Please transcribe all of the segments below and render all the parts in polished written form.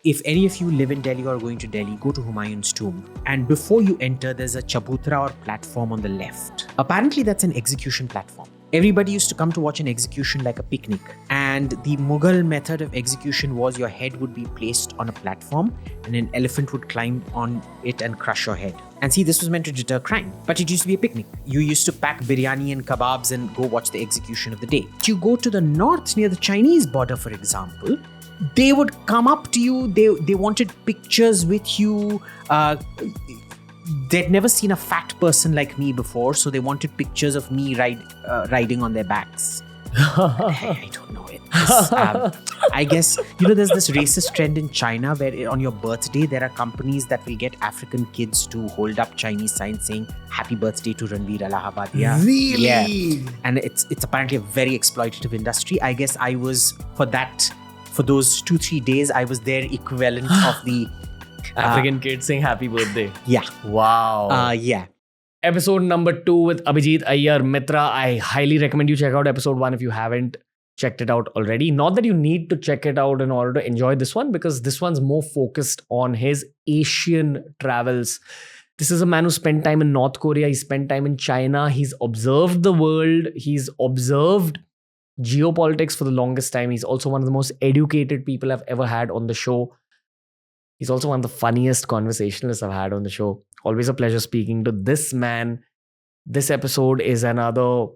If any of you live in Delhi or are going to Delhi, go to Humayun's tomb. And before you enter, there's a chabutra or platform on the left. Apparently, that's an execution platform. Everybody used to come to watch an execution like a picnic. And the Mughal method of execution was your head would be placed on a platform and an elephant would climb on it and crush your head. And see, this was meant to deter crime. But it used to be a picnic. You used to pack biryani and kebabs and go watch the execution of the day. If you go to the north near the Chinese border, for example, they would come up to you. They wanted pictures with you. They'd never seen a fat person like me before, so they wanted pictures of me riding on their backs. I don't know it. I guess, there's this racist trend in China where on your birthday, there are companies that will get African kids to hold up Chinese signs saying, "Happy birthday to Ranveer Allahbadia." Really? Yeah. And it's apparently a very exploitative industry. I guess I was, for those 2-3 days, I was their equivalent of the African kids saying happy birthday. Yeah. Wow. Yeah. Episode number 2 with Abhijit Iyer-Mitra. I highly recommend you check out episode 1 if you haven't checked it out already. Not that you need to check it out in order to enjoy this one, because this one's more focused on his Asian travels. This is a man who spent time in North Korea. He spent time in China. He's observed the world. He's observed geopolitics for the longest time. He's also one of the most educated people I've ever had on the show. He's also one of the funniest conversationalists I've had on the show. Always a pleasure speaking to this man. This episode is another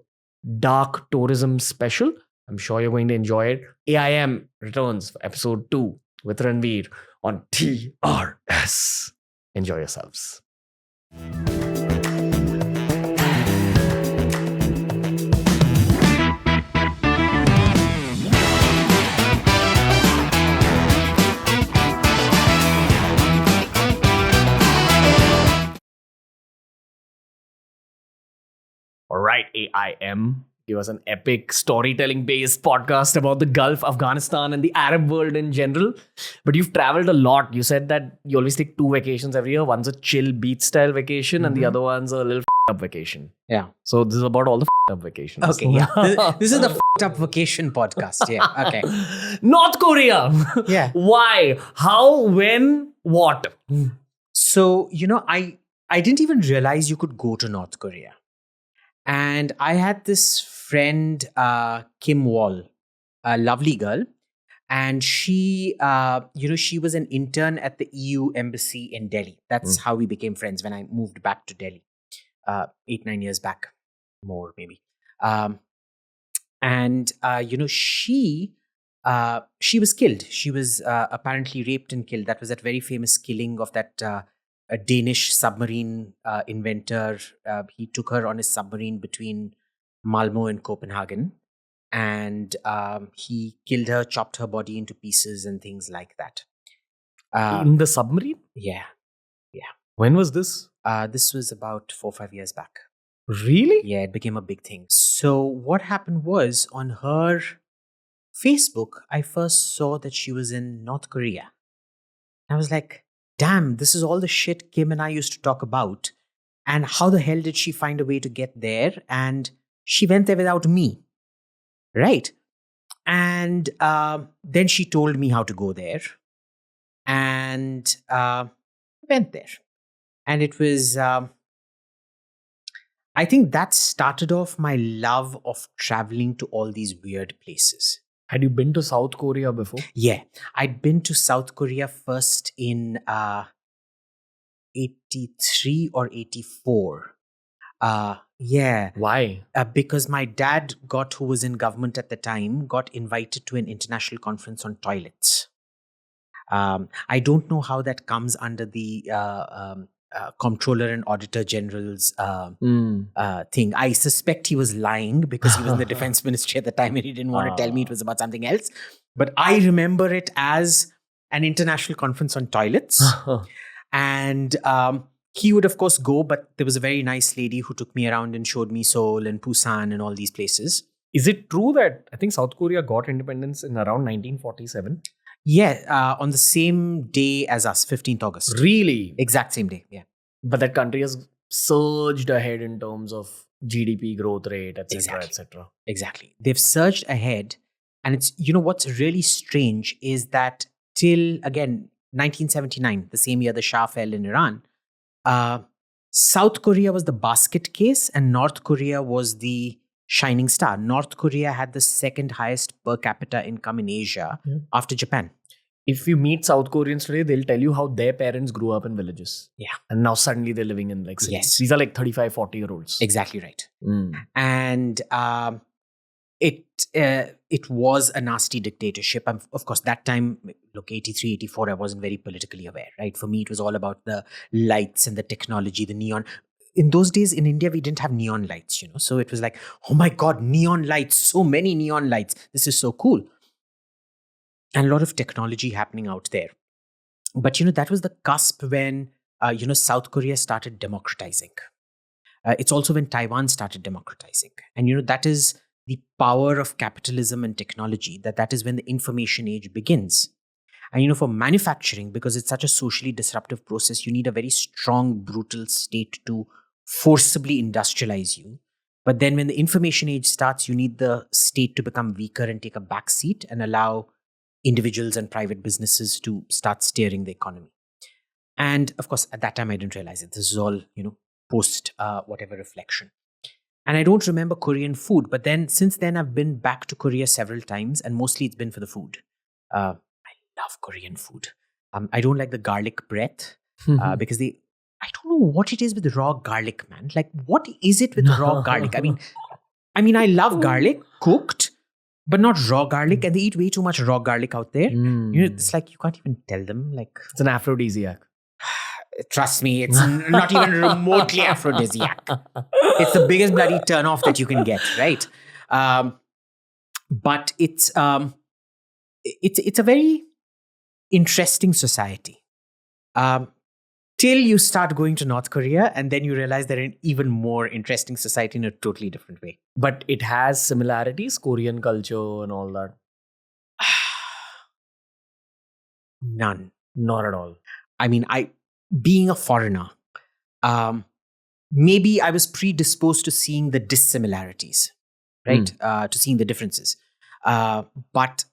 dark tourism special. I'm sure you're going to enjoy it. AIM returns for episode 2 with Ranveer on TRS. Enjoy yourselves. All right, AIM. Give us an epic storytelling-based podcast about the Gulf, Afghanistan, and the Arab world in general. But you've traveled a lot. You said that you always take 2 vacations every year. One's a chill beach-style vacation, and the other one's a little up vacation. Yeah. So this is about all the up vacations. Okay, yeah. This is the up vacation podcast. Yeah, okay. North Korea. Yeah. Why? How? When? What? So, I didn't even realize you could go to North Korea. And I had this friend, Kim Wall, a lovely girl. And she, she was an intern at the EU embassy in Delhi. That's how we became friends when I moved back to Delhi 8-9 years back, more maybe. She was killed. She was apparently raped and killed. That was that very famous killing of that a Danish submarine inventor. He took her on his submarine between Malmo and Copenhagen, and he killed her, chopped her body into pieces and things like that. In the submarine? Yeah. When was this? This was about 4-5 years back. Really? Yeah, it became a big thing. So what happened was, on her Facebook, I first saw that she was in North Korea. I was like, damn, this is all the shit Kim and I used to talk about. And how the hell did she find a way to get there? And she went there without me. Right? And then she told me how to go there. And went there. And it was, I think that started off my love of traveling to all these weird places. Had you been to South Korea before? Yeah, I'd been to South Korea first in 83 or 84. Yeah. Why? Because my dad who was in government at the time, got invited to an international conference on toilets. I don't know how that comes under the Comptroller and Auditor General's thing. I suspect he was lying because he was in the Defense Ministry at the time and he didn't want to tell me it was about something else. But I remember it as an international conference on toilets. And he would, of course, go, but there was a very nice lady who took me around and showed me Seoul and Busan and all these places. Is it true that I think South Korea got independence in around 1947? Yeah, on the same day as us, 15th August. Really? Exact same day, yeah. But that country has surged ahead in terms of GDP growth rate, etc., etc. Exactly. They've surged ahead. And it's, what's really strange is that till, again, 1979, the same year the Shah fell in Iran, South Korea was the basket case and North Korea was the shining star. North Korea had the second highest per capita income in Asia after Japan. If you meet South Koreans today, they'll tell you how their parents grew up in villages. Yeah. And now suddenly they're living in like cities. Yes. These are like 35, 40-year-olds. Exactly right. And it was a nasty dictatorship. Of course, that time, look, 83, 84, I wasn't very politically aware, right? For me, it was all about the lights and the technology, the neon. In those days in India, we didn't have neon lights, So it was like, oh my God, neon lights, so many neon lights. This is so cool. And a lot of technology happening out there. But, that was the cusp when, South Korea started democratizing. It's also when Taiwan started democratizing. And, that is the power of capitalism and technology, that is when the information age begins. And, for manufacturing, because it's such a socially disruptive process, you need a very strong, brutal state to forcibly industrialize you. But then when the information age starts, you need the state to become weaker and take a back seat and allow individuals and private businesses to start steering the economy. And of course, at that time, I didn't realize it. This is all, post whatever reflection. And I don't remember Korean food, but then since then, I've been back to Korea several times, and mostly it's been for the food. I love Korean food. I don't like the garlic breath because I don't know what it is with raw garlic, man. Like, what is it with raw garlic? I mean, I love garlic cooked, but not raw garlic. And they eat way too much raw garlic out there. It's like you can't even tell them. Like, it's an aphrodisiac. Trust me, it's not even remotely aphrodisiac. It's the biggest bloody turn-off that you can get, right? But it's a very interesting society. Till you start going to North Korea, and then you realize they're an even more interesting society in a totally different way. But it has similarities, Korean culture and all that. None. Not at all. I mean, being a foreigner, maybe I was predisposed to seeing the dissimilarities, right? To seeing the differences. But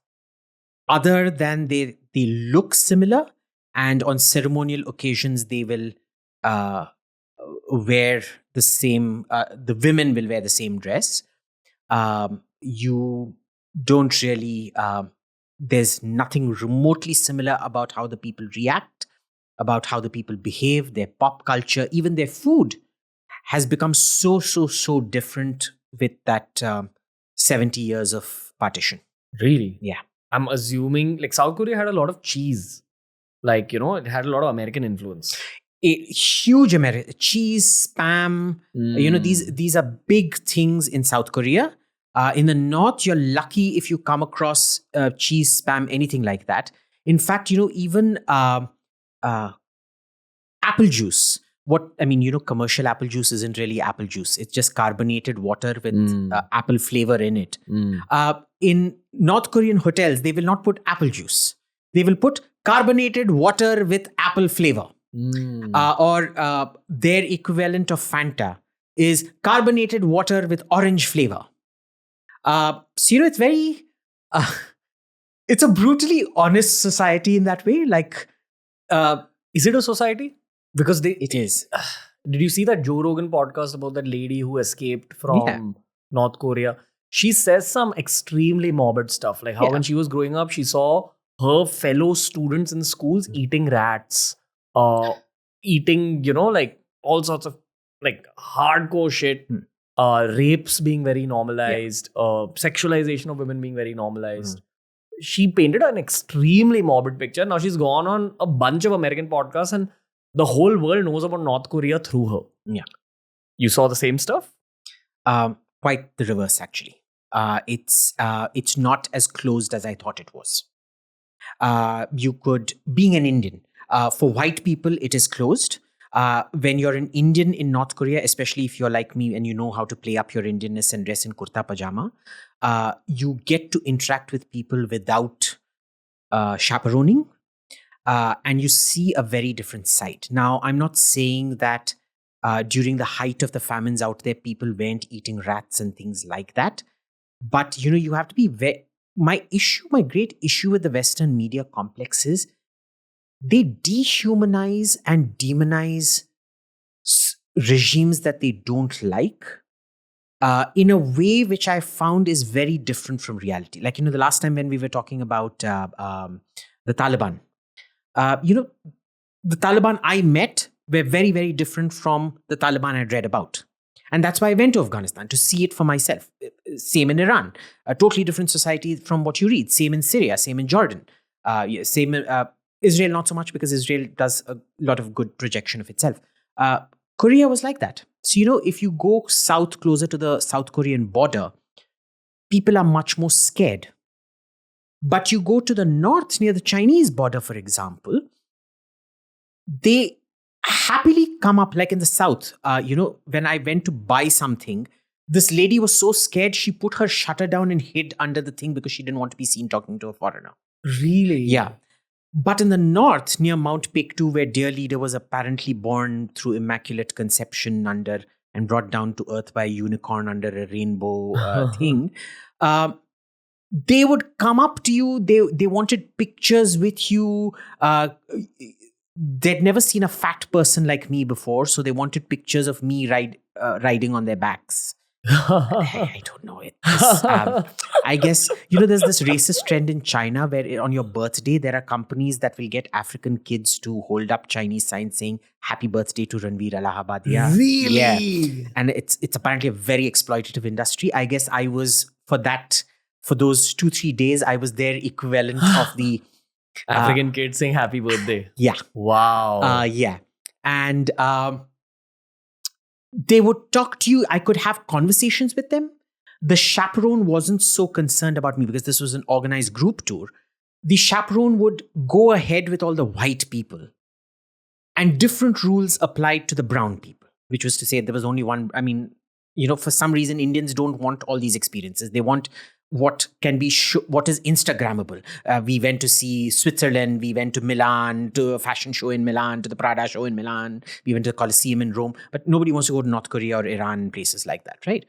other than they look similar, and on ceremonial occasions, they will wear the same, the women will wear the same dress. You don't really, there's nothing remotely similar about how the people react, about how the people behave, their pop culture, even their food has become so different with that 70 years of partition. Really? Yeah. I'm assuming like South Korea had a lot of cheese. Like, it had a lot of American influence. Huge cheese, spam, these are big things in South Korea. In the North, you're lucky if you come across cheese, spam, anything like that. In fact, even apple juice. Commercial apple juice isn't really apple juice. It's just carbonated water with apple flavor in it. In North Korean hotels, they will not put apple juice. They will put carbonated water with apple flavor. Or their equivalent of Fanta is carbonated water with orange flavor. It's very... it's a brutally honest society in that way. Like... is it a society? Because it is. Did you see that Joe Rogan podcast about that lady who escaped from North Korea? She says some extremely morbid stuff. Like how when she was growing up, she saw her fellow students in schools eating rats, eating, like all sorts of like hardcore shit, rapes being very normalized, sexualization of women being very normalized. She painted an extremely morbid picture. Now she's gone on a bunch of American podcasts and the whole world knows about North Korea through her. Yeah. You saw the same stuff? Quite the reverse, actually. It's not as closed as I thought it was. Being an Indian, for white people, it is closed. When you're an Indian in North Korea, especially if you're like me and you know how to play up your Indianness and dress in kurta pajama, you get to interact with people without chaperoning. And you see a very different side. Now, I'm not saying that during the height of the famines out there, people weren't eating rats and things like that. But, you have to be my great issue with the Western media complex is they dehumanize and demonize regimes that they don't like in a way which I found is very different from reality. Like, the last time when we were talking about the Taliban, the Taliban I met were very, very different from the Taliban I'd read about. And that's why I went to Afghanistan, to see it for myself. Same in Iran, a totally different society from what you read. Same in Syria, same in Jordan. Same in Israel, not so much, because Israel does a lot of good projection of itself. Korea was like that. So, if you go south, closer to the South Korean border, people are much more scared. But you go to the north, near the Chinese border, for example, they happily come up, like in the south. When I went to buy something, this lady was so scared, she put her shutter down and hid under the thing because she didn't want to be seen talking to a foreigner. Really? Yeah. But in the north, near Mount Pektu, where dear leader was apparently born through immaculate conception and brought down to earth by a unicorn under a rainbow thing, they would come up to you. They wanted pictures with you. They'd never seen a fat person like me before, so they wanted pictures of me riding on their backs. I don't know it. I guess, there's this racist trend in China where on your birthday, there are companies that will get African kids to hold up Chinese signs saying happy birthday to Ranveer Allahbadia. Really? Yeah. And it's apparently a very exploitative industry. I guess I was, for those 2-3 days, I was their equivalent of the African kids saying happy birthday. Yeah. Wow. Yeah. And they would talk to you. I could have conversations with them. The chaperone wasn't so concerned about me because this was an organized group tour. The chaperone would go ahead with all the white people. And different rules applied to the brown people, which was to say there was only one. I mean, for some reason, Indians don't want all these experiences. They want what can be what is Instagrammable. We went to see Switzerland, we went to Milan, to a fashion show in Milan, to the Prada show in Milan, we went to the Colosseum in Rome, but nobody wants to go to North Korea or Iran, places like that, right?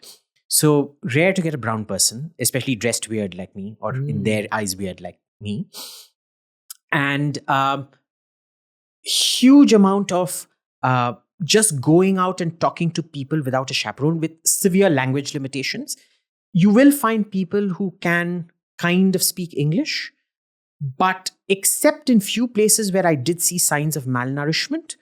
So rare to get a brown person, especially dressed weird like me, or in their eyes weird like me. And huge amount of just going out and talking to people without a chaperone with severe language limitations. You will find people who can kind of speak English, but except in few places where I did see signs of malnourishment,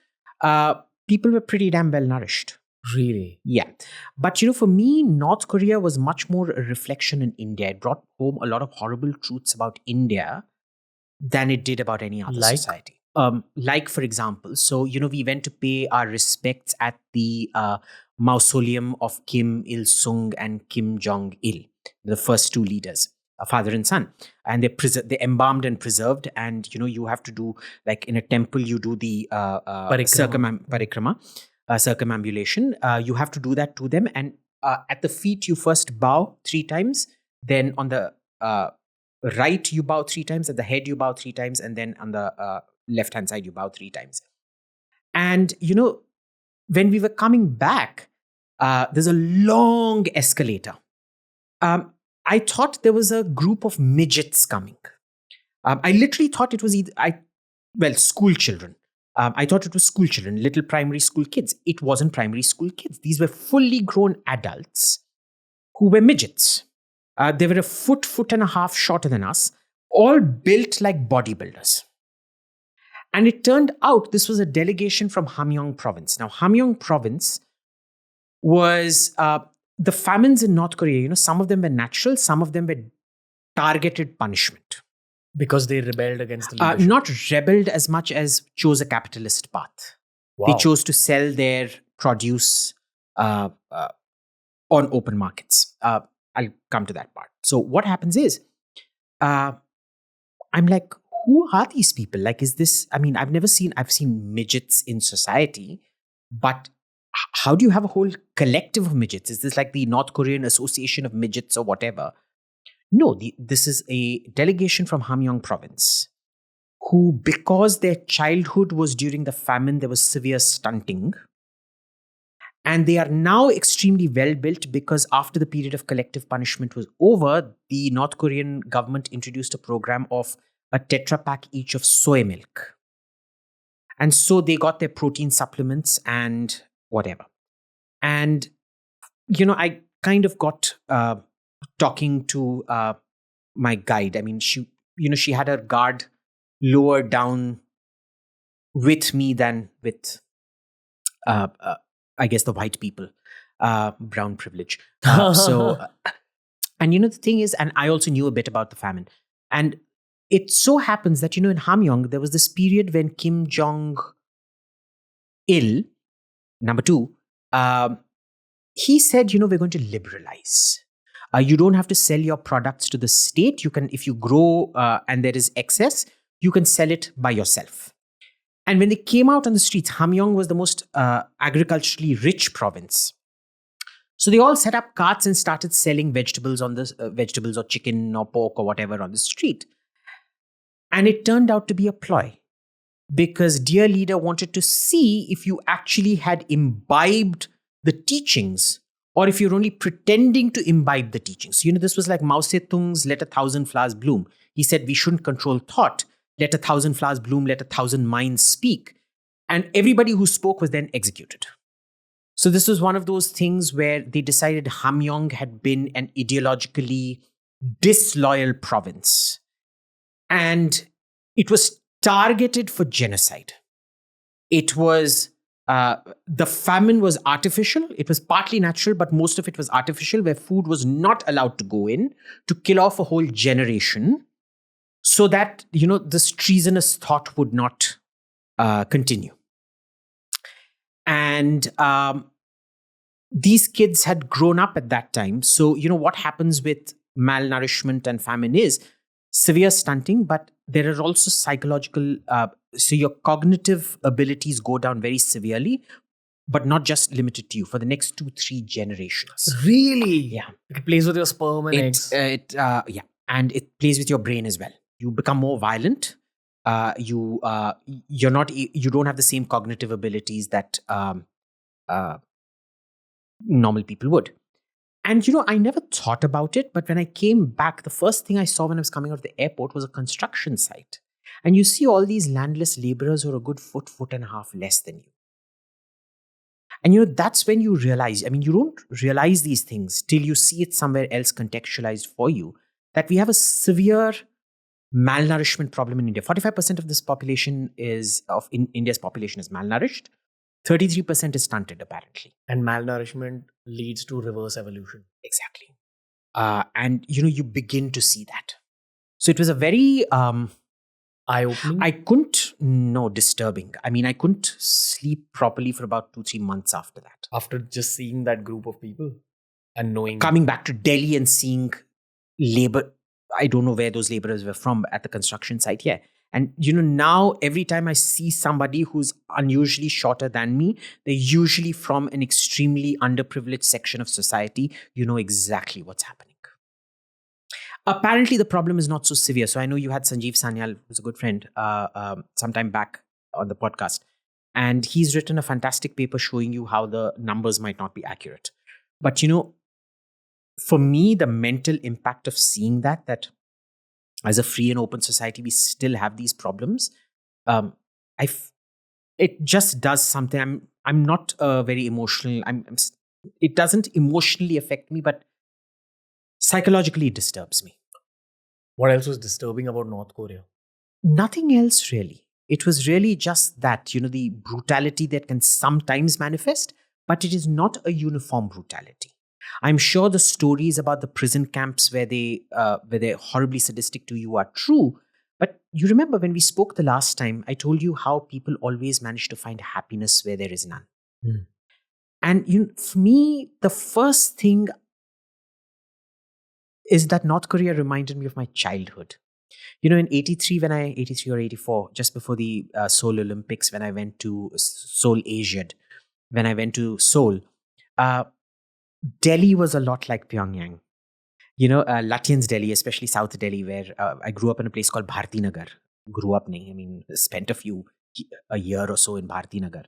people were pretty damn well nourished. Really? Yeah. But, for me, North Korea was much more a reflection in India. It brought home a lot of horrible truths about India than it did about any other society. Like, for example, so, we went to pay our respects at the mausoleum of Kim Il-sung and Kim Jong-il, the first two leaders, a father and son. And they're embalmed and preserved. And, you have to do, like in a temple, you do the circumambulation. You have to do that to them. And at the feet, you first bow 3 times. Then on the right, you bow 3 times. At the head, you bow 3 times. And then on the left-hand side, you bow 3 times. And, when we were coming back, there's a long escalator. I thought there was a group of midgets coming. I literally thought it was school children. I thought it was school children, little primary school kids. It wasn't primary school kids. These were fully grown adults who were midgets. They were a foot and a half shorter than us, all built like bodybuilders. And it turned out this was a delegation from Hamgyong province. Now, Hamgyong province was the famines in North Korea. Some of them were natural, some of them were targeted punishment. Because they rebelled against the leadership? Not rebelled as much as chose a capitalist path. Wow. They chose to sell their produce on open markets. I'll come to that part. So what happens is, I'm like, who are these people? Like, is this, I've seen midgets in society, but how do you have a whole collective of midgets? Is this like the North Korean Association of Midgets or whatever? No, this is a delegation from Hamgyong province who, because their childhood was during the famine, there was severe stunting. And they are now extremely well built because after the period of collective punishment was over, the North Korean government introduced a program of a Tetra Pak each of soy milk. And so they got their protein supplements and whatever. And, I kind of got talking to my guide. I mean, she had her guard lower down with me than with, I guess, the white people, brown privilege. And the thing is, and I also knew a bit about the famine. And it so happens that, in Hamyong, there was this period when Kim Jong-il, number 2, he said, we're going to liberalize. You don't have to sell your products to the state. You can, if you grow and there is excess, you can sell it by yourself. And when they came out on the streets, Hamyong was the most agriculturally rich province. So they all set up carts and started selling vegetables vegetables or chicken or pork or whatever on the street. And it turned out to be a ploy, because dear leader wanted to see if you actually had imbibed the teachings or if you're only pretending to imbibe the teachings. This was like Mao Zedong's "Let 1,000 flowers bloom." He said we shouldn't control thought. Let 1,000 flowers bloom, let 1,000 minds speak. And everybody who spoke was then executed. So this was one of those things where they decided Hamyong had been an ideologically disloyal province. And it was targeted for genocide. It was, the famine was artificial. It was partly natural, but most of it was artificial, where food was not allowed to go in to kill off a whole generation so that, this treasonous thought would not continue. And these kids had grown up at that time. So, what happens with malnourishment and famine is severe stunting, but there are also psychological, so your cognitive abilities go down very severely, but not just limited to you, for the next 2-3 generations. Really? Yeah. It plays with your sperm and eggs. Yeah. And it plays with your brain as well. You become more violent. You don't have the same cognitive abilities that normal people would. And, I never thought about it, but when I came back, the first thing I saw when I was coming out of the airport was a construction site. And you see all these landless laborers who are a good foot and a half less than you. And, that's when you realize, you don't realize these things till you see it somewhere else contextualized for you, that we have a severe malnourishment problem in India. 45% of this population in India's population is malnourished. 33% is stunted, apparently. And malnourishment leads to reverse evolution. Exactly. And, you begin to see that. So it was a very... eye-opening? Disturbing. I couldn't sleep properly for about 2-3 months after that. After just seeing that group of people and knowing... Coming back to Delhi and seeing labor... I don't know where those laborers were from at the construction site. Yeah. And, now every time I see somebody who's unusually shorter than me, they're usually from an extremely underprivileged section of society. You know exactly what's happening. Apparently, the problem is not so severe. So I know you had Sanjeev Sanyal, who's a good friend, sometime back on the podcast. And he's written a fantastic paper showing you how the numbers might not be accurate. But, for me, the mental impact of seeing that as a free and open society, we still have these problems. It just does something. I'm not very emotional. It doesn't emotionally affect me, but psychologically it disturbs me. What else was disturbing about North Korea? Nothing else really. It was really just that, the brutality that can sometimes manifest, but it is not a uniform brutality. I'm sure the stories about the prison camps where they're horribly sadistic to you are true. But you remember when we spoke the last time, I told you how people always manage to find happiness where there is none. Mm. And for me, the first thing is that North Korea reminded me of my childhood. In 83 or 84, just before the Seoul Olympics, when I went to Seoul Asiad, when I went to Seoul, Delhi was a lot like Pyongyang. Lutyens Delhi, especially South Delhi, where I grew up in a place called Bharti Nagar. Grew up, spent a year or so in Bharti Nagar.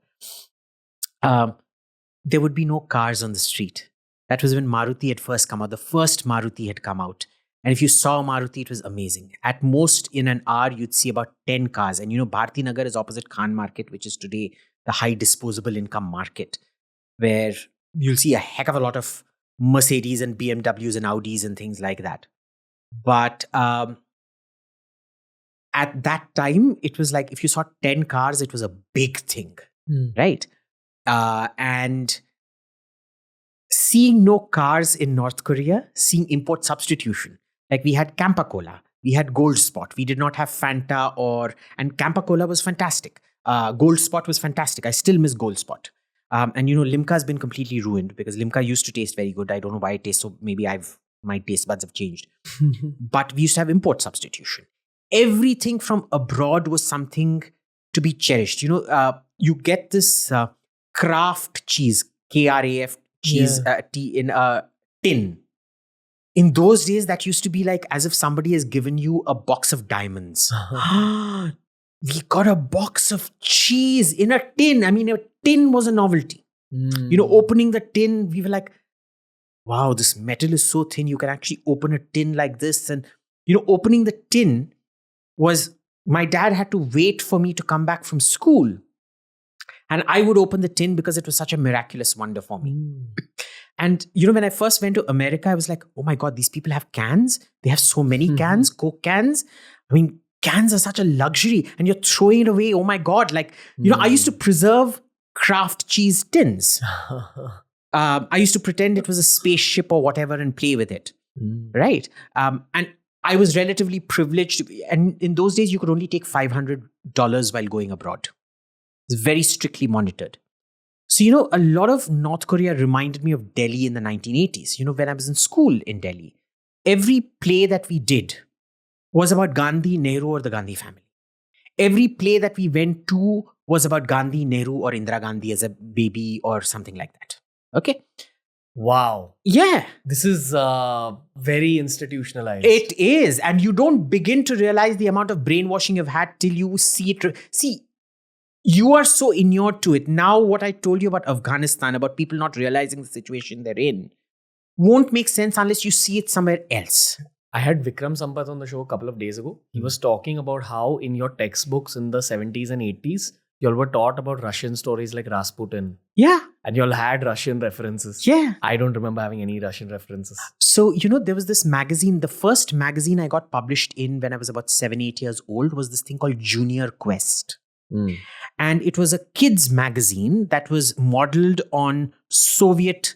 There would be no cars on the street. That was when Maruti had first come out. The first Maruti had come out. And if you saw a Maruti, it was amazing. At most, in an hour, you'd see about 10 cars. And Bharti Nagar is opposite Khan Market, which is today the high disposable income market, where you'll see a heck of a lot of Mercedes and BMWs and Audis and things like that. But at that time, it was like if you saw 10 cars, it was a big thing, right? And seeing no cars in North Korea, seeing import substitution. Like we had Campa Cola, we had Gold Spot. We did not have Fanta and Campa Cola was fantastic. Gold Spot was fantastic. I still miss Gold Spot. And Limca has been completely ruined because Limca used to taste very good. I don't know why it tastes so. Maybe my taste buds have changed. But we used to have import substitution. Everything from abroad was something to be cherished. You get this Kraft cheese, KRAF cheese in a tin. In those days, that used to be like as if somebody has given you a box of diamonds. We got a box of cheese in a tin. I mean, a tin was a novelty. Opening the tin, we were like, wow, this metal is so thin. You can actually open a tin like this. And, opening the tin was, my dad had to wait for me to come back from school. And I would open the tin because it was such a miraculous wonder for me. And, when I first went to America, I was like, oh my God, these people have cans. They have so many cans, Coke cans. I mean, cans are such a luxury and you're throwing it away. Oh my God. Like, I used to preserve Kraft cheese tins. I used to pretend it was a spaceship or whatever and play with it. Right. And I was relatively privileged. And in those days, you could only take $500 while going abroad. It's very strictly monitored. So, a lot of North Korea reminded me of Delhi in the 1980s. When I was in school in Delhi, every play that we did was about Gandhi, Nehru, or the Gandhi family. Every play that we went to was about Gandhi, Nehru, or Indira Gandhi as a baby or something like that. Okay? Wow. Yeah. This is very institutionalized. It is. And you don't begin to realize the amount of brainwashing you've had till you see it. See, you are so inured to it. Now, what I told you about Afghanistan, about people not realizing the situation they're in, won't make sense unless you see it somewhere else. I had Vikram Sampath on the show a couple of days ago. He was talking about how in your textbooks in the 70s and 80s, you all were taught about Russian stories like Rasputin. Yeah. And you all had Russian references. Yeah. I don't remember having any Russian references. So, there was this magazine. The first magazine I got published in when I was about 7-8 years old was this thing called Junior Quest. And it was a kids magazine that was modeled on Soviet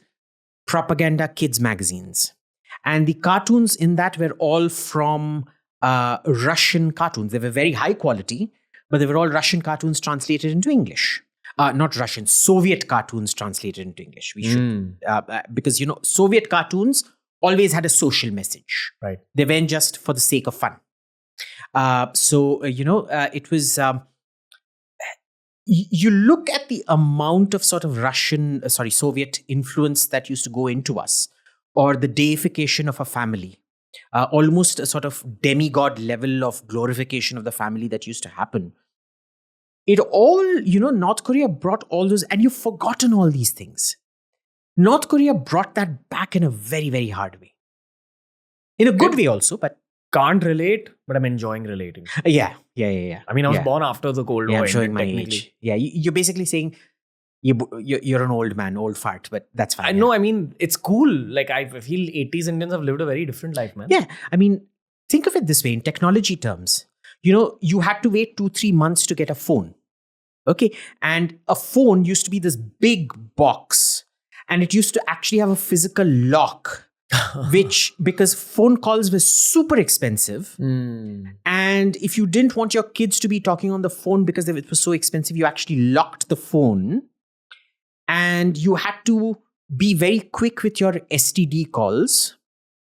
propaganda kids magazines. And the cartoons in that were all from Russian cartoons. They were very high quality, but they were all Russian cartoons translated into English. Not Russian, Soviet cartoons translated into English. We should, because, Soviet cartoons always had a social message. Right. They weren't just for the sake of fun. It was... You look at the amount of sort of Soviet influence that used to go into us, or the deification of a family, almost a sort of demigod level of glorification of the family that used to happen. It all, North Korea brought all those, and you've forgotten all these things. North Korea brought that back in a very, very hard way. In a good way also, but... Can't relate, but I'm enjoying relating. Yeah. I mean, I was born after the Cold War. I'm showing my age. Yeah, you're basically saying you're an old man, old fart, but that's fine. I know. I mean, it's cool. Like, I feel 80s Indians have lived a very different life, man. Yeah. I mean, think of it this way in technology terms. You had to wait 2-3 months to get a phone. Okay. And a phone used to be this big box, and it used to actually have a physical lock. Because phone calls were super expensive. And if you didn't want your kids to be talking on the phone because it was so expensive, you actually locked the phone. And you had to be very quick with your STD calls,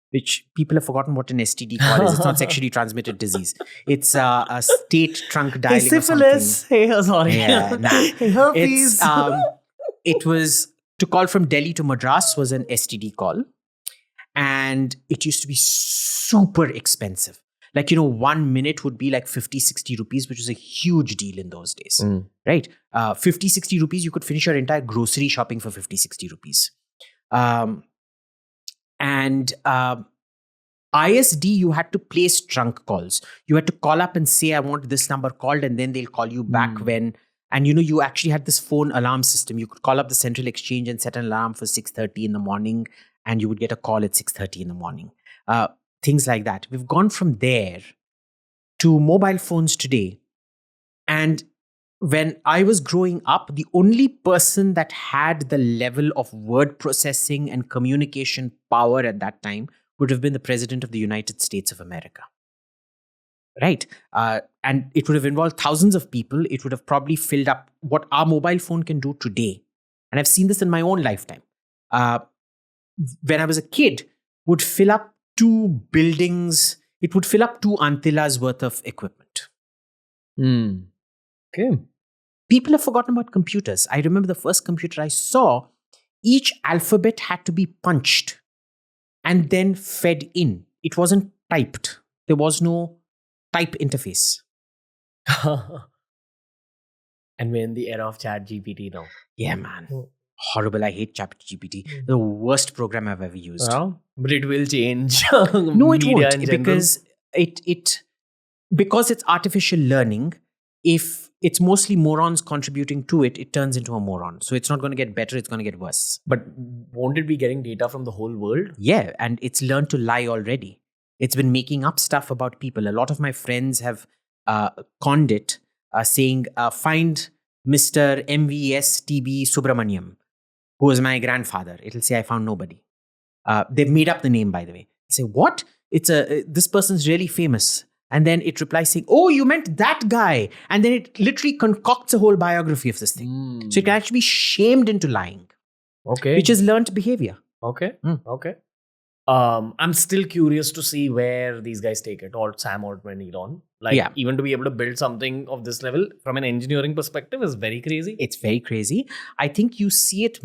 which people have forgotten what an STD call is. It's not sexually transmitted disease. It's a state trunk dialing syphilis. Hey, sorry. Yeah, Herpes. It was, to call from Delhi to Madras was an STD call. And it used to be super expensive. Like, 1 minute would be like 50-60 rupees, which was a huge deal in those days. Right? 50-60 rupees, you could finish your entire grocery shopping for 50-60 rupees. ISD, you had to place trunk calls. You had to call up and say, I want this number called, and then they'll call you back when. And you actually had this phone alarm system. You could call up the central exchange and set an alarm for 6:30 in the morning, and you would get a call at 6:30 in the morning. Things like that. We've gone from there to mobile phones today. And when I was growing up, the only person that had the level of word processing and communication power at that time would have been the President of the United States of America. Right? And it would have involved thousands of people. It would have probably filled up what our mobile phone can do today. And I've seen this in my own lifetime. When I was a kid, would fill up 2 buildings. It would fill up 2 Antilas worth of equipment. Okay. People have forgotten about computers. I remember the first computer I saw, each alphabet had to be punched and then fed in. It wasn't typed. There was no type interface. And we're in the era of ChatGPT now. Yeah, man. Horrible. I hate ChatGPT. The worst program I've ever used. Well, but it will change. No, it won't. Because it's artificial learning, if it's mostly morons contributing to it, it turns into a moron. So it's not going to get better, it's going to get worse. But won't it be getting data from the whole world? Yeah, and it's learned to lie already. It's been making up stuff about people. A lot of my friends have conned it, saying, find Mr. MVS TB Subramaniam, who was my grandfather. It'll say, I found nobody. They've made up the name, by the way. I say, what? This person's really famous. And then it replies saying, oh, you meant that guy. And then it literally concocts a whole biography of this thing. So it can actually be shamed into lying. Okay. Which is learned behavior. Okay. Okay. I'm still curious to see where these guys take it, or Sam Altman and Elon. Even to be able to build something of this level from an engineering perspective is very crazy. It's very crazy. I think you see it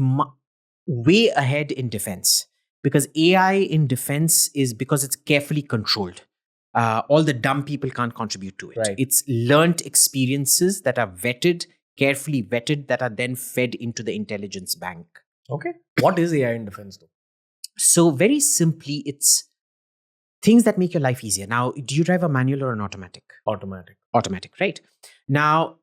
way ahead in defense. Because AI in defense is because it's carefully controlled. All the dumb people can't contribute to it. Right. It's learned experiences that are vetted, carefully vetted, that are then fed into the intelligence bank. Okay. What is AI in defense though? So very simply, it's things that make your life easier. Now, do you drive a manual or an automatic? Automatic. Automatic, right? Now,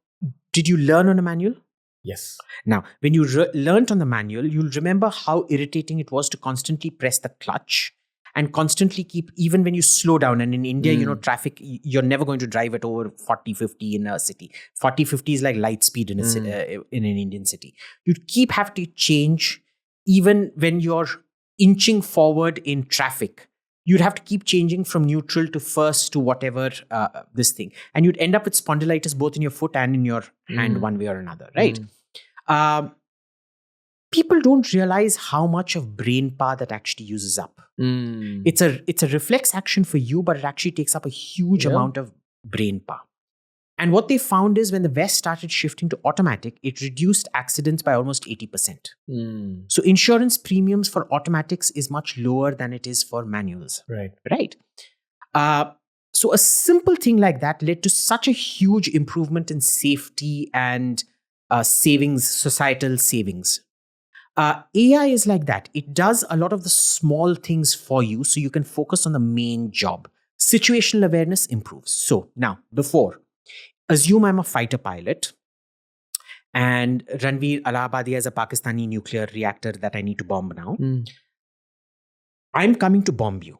did you learn on a manual? Yes. Now, when you learned on the manual, you'll remember how irritating it was to constantly press the clutch and constantly keep, even when you slow down. And in India, traffic, you're never going to drive at over 40, 50 in a city. 40, 50 is like light speed in an Indian city. You'd keep having to change, even when you're inching forward in traffic. You'd have to keep changing from neutral to first to whatever this thing. And you'd end up with spondylitis both in your foot and in your hand one way or another, right? People don't realize how much of brain power that actually uses up. It's a reflex action for you, but it actually takes up a huge amount of brain power. And what they found is when the West started shifting to automatic, it reduced accidents by almost 80%. So insurance premiums for automatics is much lower than it is for manuals. Right. So a simple thing like that led to such a huge improvement in safety and savings, societal savings. AI is like that. It does a lot of the small things for you so you can focus on the main job. Situational awareness improves. So now, assume I'm a fighter pilot and Ranveer Allahbadia is a Pakistani nuclear reactor that I need to bomb now. I'm coming to bomb you.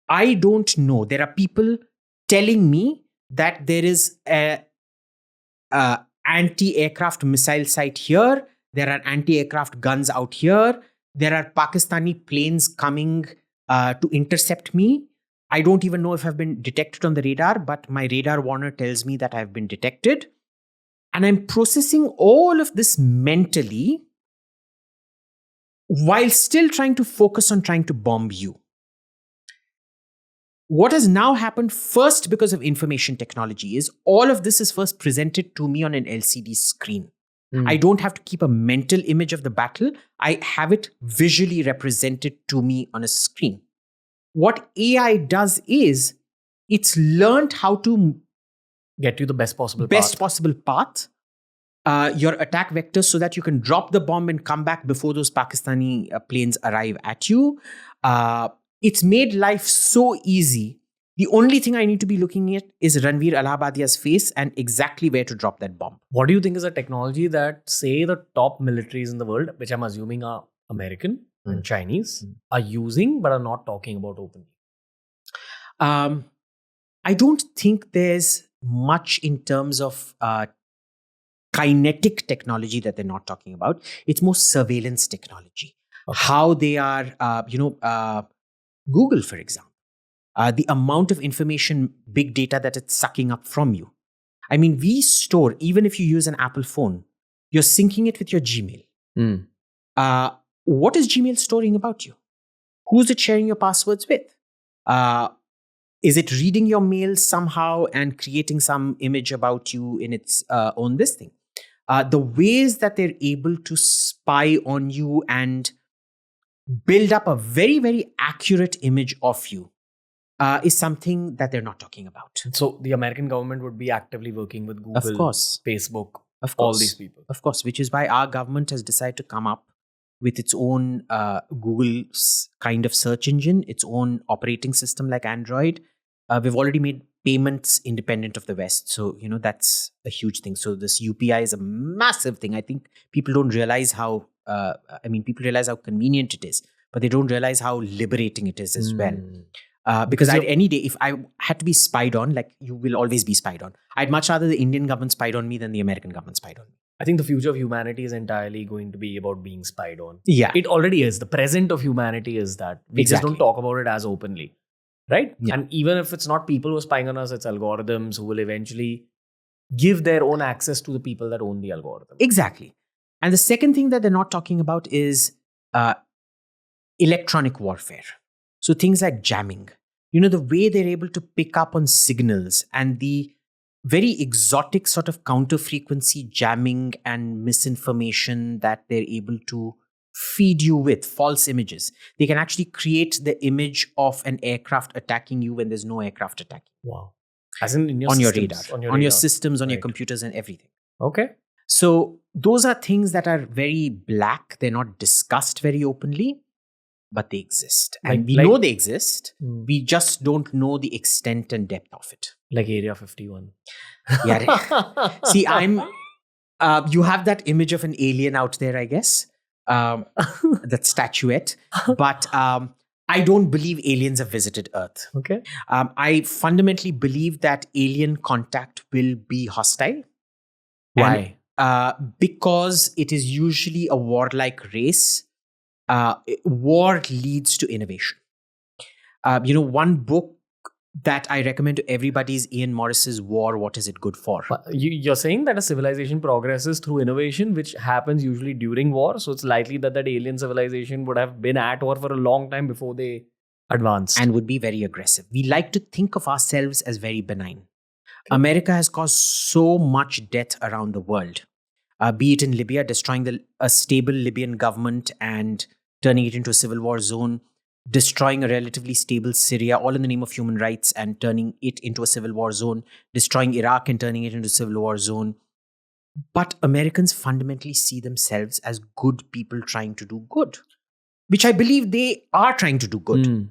I don't know. There are people telling me that there is a anti-aircraft missile site here. There are anti-aircraft guns out here. There are Pakistani planes coming to intercept me. I don't even know if I've been detected on the radar, but my radar warner tells me that I've been detected. And I'm processing all of this mentally while still trying to focus on trying to bomb you. What has now happened first because of information technology is all of this is first presented to me on an LCD screen. I don't have to keep a mental image of the battle. I have it visually represented to me on a screen. What AI does is it's learned how to get you the best possible path, your attack vectors, so that you can drop the bomb and come back before those Pakistani planes arrive at you. it's made life so easy. The only thing I need to be looking at is Ranveer Allahbadia's face and exactly where to drop that bomb. What do you think is a technology that, say, the top militaries in the world, which I'm assuming are American and Chinese, are using but are not talking about openly? I don't think there's much in terms of kinetic technology that they're not talking about. It's more surveillance technology. Okay. How they are, Google, for example. The amount of information, big data that it's sucking up from you. I mean, we store, even if you use an Apple phone, you're syncing it with your Gmail. What is Gmail storing about you? Who's it sharing your passwords with? Is it reading your mails somehow and creating some image about you in its own this thing? The ways that they're able to spy on you and build up a very, very accurate image of you is something that they're not talking about. So the American government would be actively working with Google, of course, Facebook, of course, all these people. Of course, which is why our government has decided to come up with its own Google kind of search engine, its own operating system like Android. We've already made payments independent of the West. So, that's a huge thing. So this UPI is a massive thing. I think people don't realize how, people realize how convenient it is, but they don't realize how liberating it is as well. Because any day, if I had to be spied on, like you will always be spied on. I'd much rather the Indian government spied on me than the American government spied on me. I think the future of humanity is entirely going to be about being spied on. Yeah. It already is. The present of humanity is that. We just don't talk about it as openly. Right? Yeah. And even if it's not people who are spying on us, it's algorithms who will eventually give their own access to the people that own the algorithm. Exactly. And the second thing that they're not talking about is electronic warfare. So things like jamming. The way they're able to pick up on signals and the very exotic sort of counter-frequency jamming and misinformation that they're able to feed you with, false images. They can actually create the image of an aircraft attacking you when there's no aircraft attacking. Wow. As in your on systems, your radar. On your systems, on your computers and everything. Okay. So those are things that are very black. They're not discussed very openly, but they exist. And we know they exist. We just don't know the extent and depth of it. Like Area 51. Yeah. See, you have that image of an alien out there, I guess. That statuette. But I don't believe aliens have visited Earth. Okay. I fundamentally believe that alien contact will be hostile. Why? Because it is usually a warlike race. War leads to innovation. One book that I recommend to everybody is Ian Morris's War, What Is It Good For? You're saying that a civilization progresses through innovation, which happens usually during war. So it's likely that alien civilization would have been at war for a long time before they advanced. And would be very aggressive. We like to think of ourselves as very benign. America has caused so much death around the world. Be it in Libya, destroying a stable Libyan government and turning it into a civil war zone, destroying a relatively stable Syria, all in the name of human rights and turning it into a civil war zone, destroying Iraq and turning it into a civil war zone. But Americans fundamentally see themselves as good people trying to do good, which I believe they are trying to do good.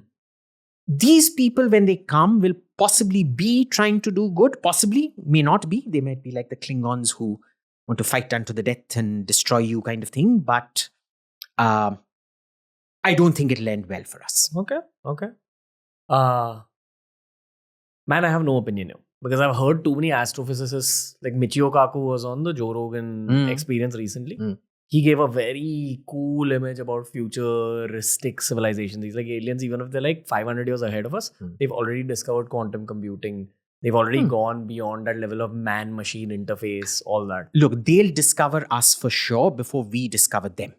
These people, when they come, will possibly be trying to do good, possibly, may not be. They might be like the Klingons who want to fight unto the death and destroy you kind of thing. But I don't think it'll end well for us. Okay. Man, I have no opinion here. Because I've heard too many astrophysicists, like Michio Kaku was on the Joe Rogan Experience recently. He gave a very cool image about futuristic civilizations. These like aliens, even if they're like 500 years ahead of us, they've already discovered quantum computing. They've already gone beyond that level of man-machine interface, all that. Look, they'll discover us for sure before we discover them.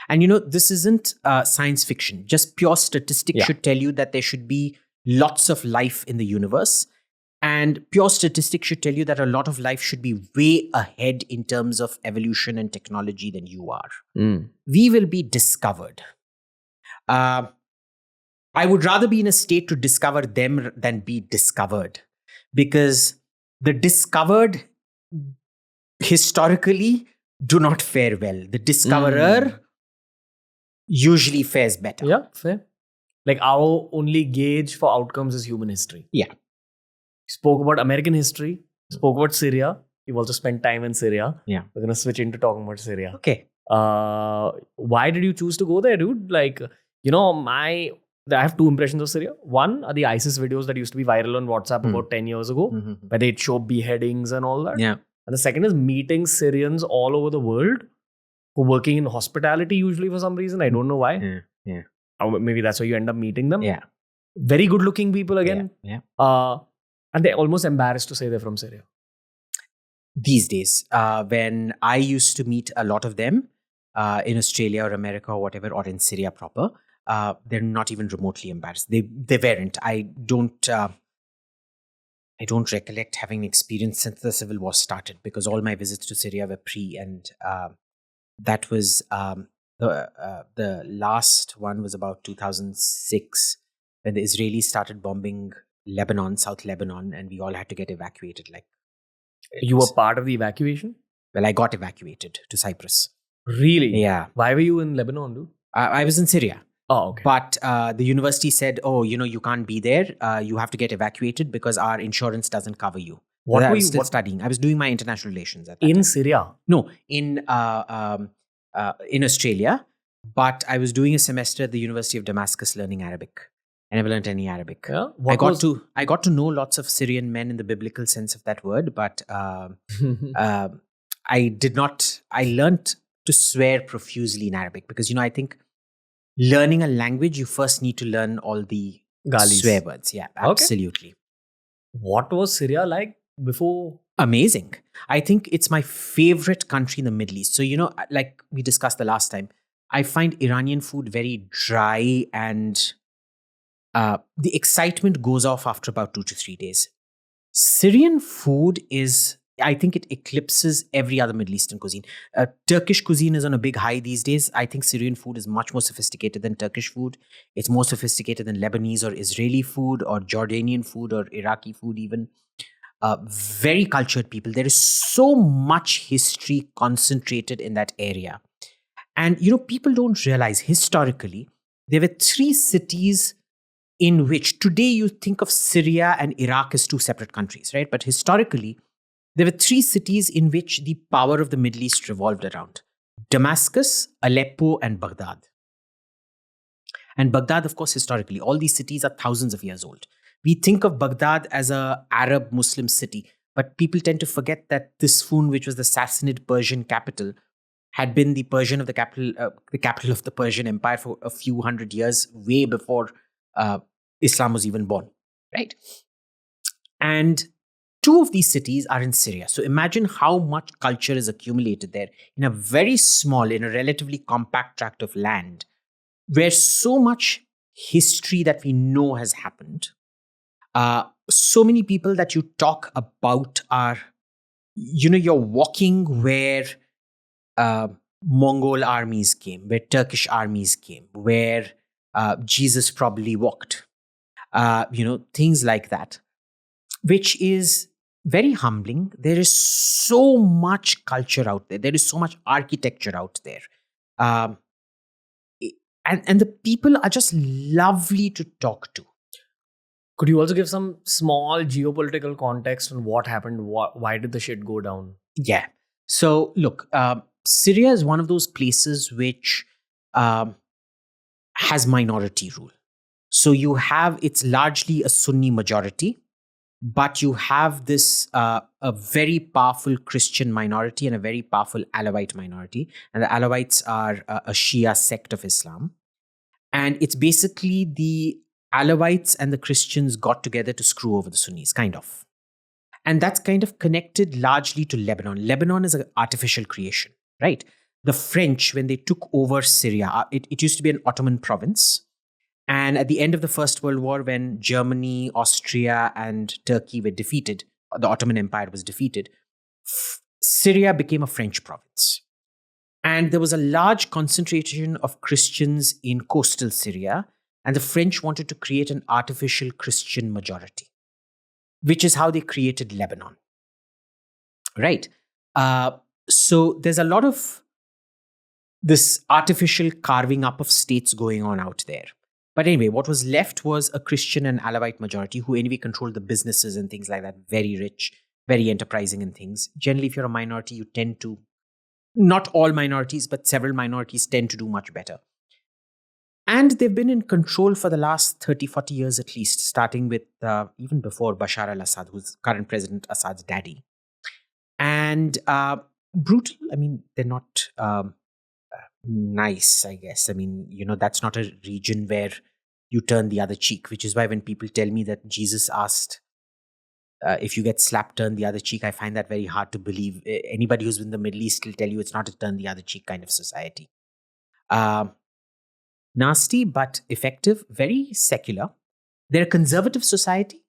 And this isn't science fiction. Just pure statistics should tell you that there should be lots of life in the universe. And pure statistics should tell you that a lot of life should be way ahead in terms of evolution and technology than you are. We will be discovered. I would rather be in a state to discover them than be discovered. Because the discovered historically do not fare well. The discoverer usually fares better. Yeah, fair. Like our only gauge for outcomes is human history. Yeah. Spoke about American history, spoke about Syria. You've also spent time in Syria. Yeah. We're going to switch into talking about Syria. Okay. Why did you choose to go there, dude? Like, I have two impressions of Syria. One are the ISIS videos that used to be viral on WhatsApp about 10 years ago, where they'd show beheadings and all that. Yeah. And the second is meeting Syrians all over the world who are working in hospitality usually for some reason. I don't know why. Yeah. Or maybe that's why you end up meeting them. Yeah. Very good looking people again. Yeah. And they're almost embarrassed to say they're from Syria. These days, when I used to meet a lot of them in Australia or America or whatever, or in Syria proper, they're not even remotely embarrassed. They weren't. I don't recollect having experience since the civil war started, because all my visits to Syria were pre, and that was the last one was about 2006, when the Israelis started bombing Lebanon, South Lebanon, and we all had to get evacuated. Like, you were part of the evacuation? Well, I got evacuated to Cyprus. Really? Yeah. Why were you in Lebanon, dude? I was in Syria. Oh, okay. But the university said, you can't be there. You have to get evacuated because our insurance doesn't cover you. What I were was you still studying? I was doing my international relations at that in time. Syria? No, in Australia. But I was doing a semester at the University of Damascus learning Arabic. I never learned any Arabic. Yeah? I got to know lots of Syrian men in the biblical sense of that word, but I did not. I learnt to swear profusely in Arabic because, I think learning a language, you first need to learn all the Galis. swear words. Yeah, absolutely. Okay. What was Syria like before? Amazing. I think it's my favorite country in the Middle East. So, like we discussed the last time, I find Iranian food very dry, and the excitement goes off after about 2 to 3 days. Syrian food is, I think it eclipses every other Middle Eastern cuisine. Turkish cuisine is on a big high these days. I think Syrian food is much more sophisticated than Turkish food. It's more sophisticated than Lebanese or Israeli food or Jordanian food or Iraqi food even. Very cultured people. There is so much history concentrated in that area. And, people don't realize historically, there were 3 cities in which today you think of Syria and Iraq as 2 separate countries, right? But historically, there were 3 cities in which the power of the Middle East revolved around: Damascus, Aleppo, and Baghdad. And Baghdad, of course, historically, all these cities are thousands of years old. We think of Baghdad as an Arab Muslim city, but people tend to forget that Tisfun, which was the Sassanid Persian capital, had been the capital of the Persian Empire for a few hundred years, way before Islam was even born, right? And 2 of these cities are in Syria. So imagine how much culture is accumulated there in a very small, in a relatively compact tract of land, where so much history that we know has happened. So many people that you talk about are, you're walking where Mongol armies came, where Turkish armies came, where Jesus probably walked, things like that, which is very humbling. There is so much culture out there. There is so much architecture out there. And the people are just lovely to talk to. Could you also give some small geopolitical context on what happened? Why did the shit go down? Yeah. So look, Syria is one of those places which has minority rule. So it's largely a Sunni majority, but you have this a very powerful Christian minority and a very powerful Alawite minority. And the Alawites are a Shia sect of Islam. And it's basically the Alawites and the Christians got together to screw over the Sunnis, kind of. And that's kind of connected largely to Lebanon. Lebanon is an artificial creation, right? The French, when they took over Syria, it used to be an Ottoman province. And at the end of the First World War, when Germany, Austria, and Turkey were defeated, the Ottoman Empire was defeated, Syria became a French province. And there was a large concentration of Christians in coastal Syria, and the French wanted to create an artificial Christian majority, which is how they created Lebanon. Right? So there's a lot of this artificial carving up of states going on out there. But anyway, what was left was a Christian and Alawite majority who anyway controlled the businesses and things like that. Very rich, very enterprising and things. Generally, if you're a minority, you tend to, not all minorities, but several minorities tend to do much better. And they've been in control for the last 30, 40 years at least, starting with even before Bashar al-Assad, who's current President Assad's daddy. And brutal, I mean, they're not nice, I guess. I mean, that's not a region where you turn the other cheek, which is why when people tell me that Jesus asked, if you get slapped, turn the other cheek, I find that very hard to believe. Anybody who's in the Middle East will tell you it's not a turn the other cheek kind of society. Nasty but effective, very secular. They're a conservative society,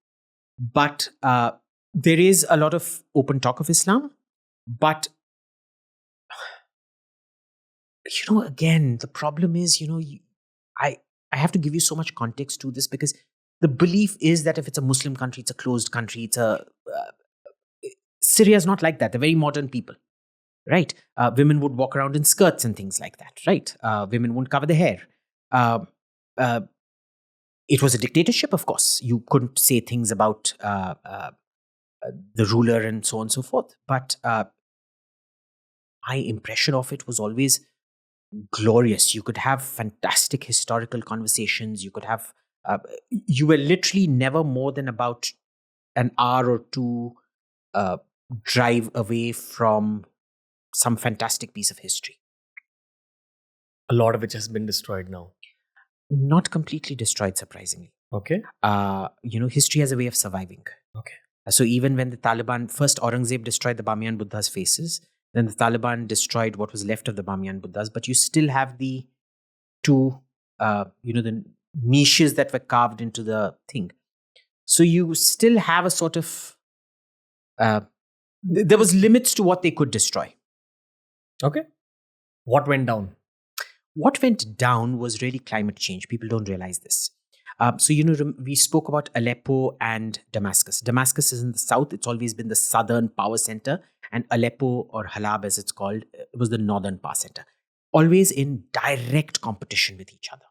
but there is a lot of open talk of Islam. But, again, the problem is, I have to give you so much context to this because the belief is that if it's a Muslim country, it's a closed country. Syria is not like that. They're very modern people, right? Women would walk around in skirts and things like that, right? Women wouldn't cover their hair. It was a dictatorship, of course. You couldn't say things about the ruler and so on and so forth. But my impression of it was always glorious. You could have fantastic historical conversations. You could have, you were literally never more than about an hour or two drive away from some fantastic piece of history. A lot of which has been destroyed now. Not completely destroyed, surprisingly. Okay. History has a way of surviving. Okay. So even when the Taliban, first Aurangzeb destroyed the Bamiyan Buddha's faces, then the Taliban destroyed what was left of the Bamiyan Buddhas, but you still have the two, the niches that were carved into the thing. So you still have a sort of, there was limits to what they could destroy. Okay. What went down? What went down was really climate change. People don't realize this. We spoke about Aleppo and Damascus. Damascus is in the south. It's always been the southern power center. And Aleppo, or Halab as it's called, was the northern power center. Always in direct competition with each other.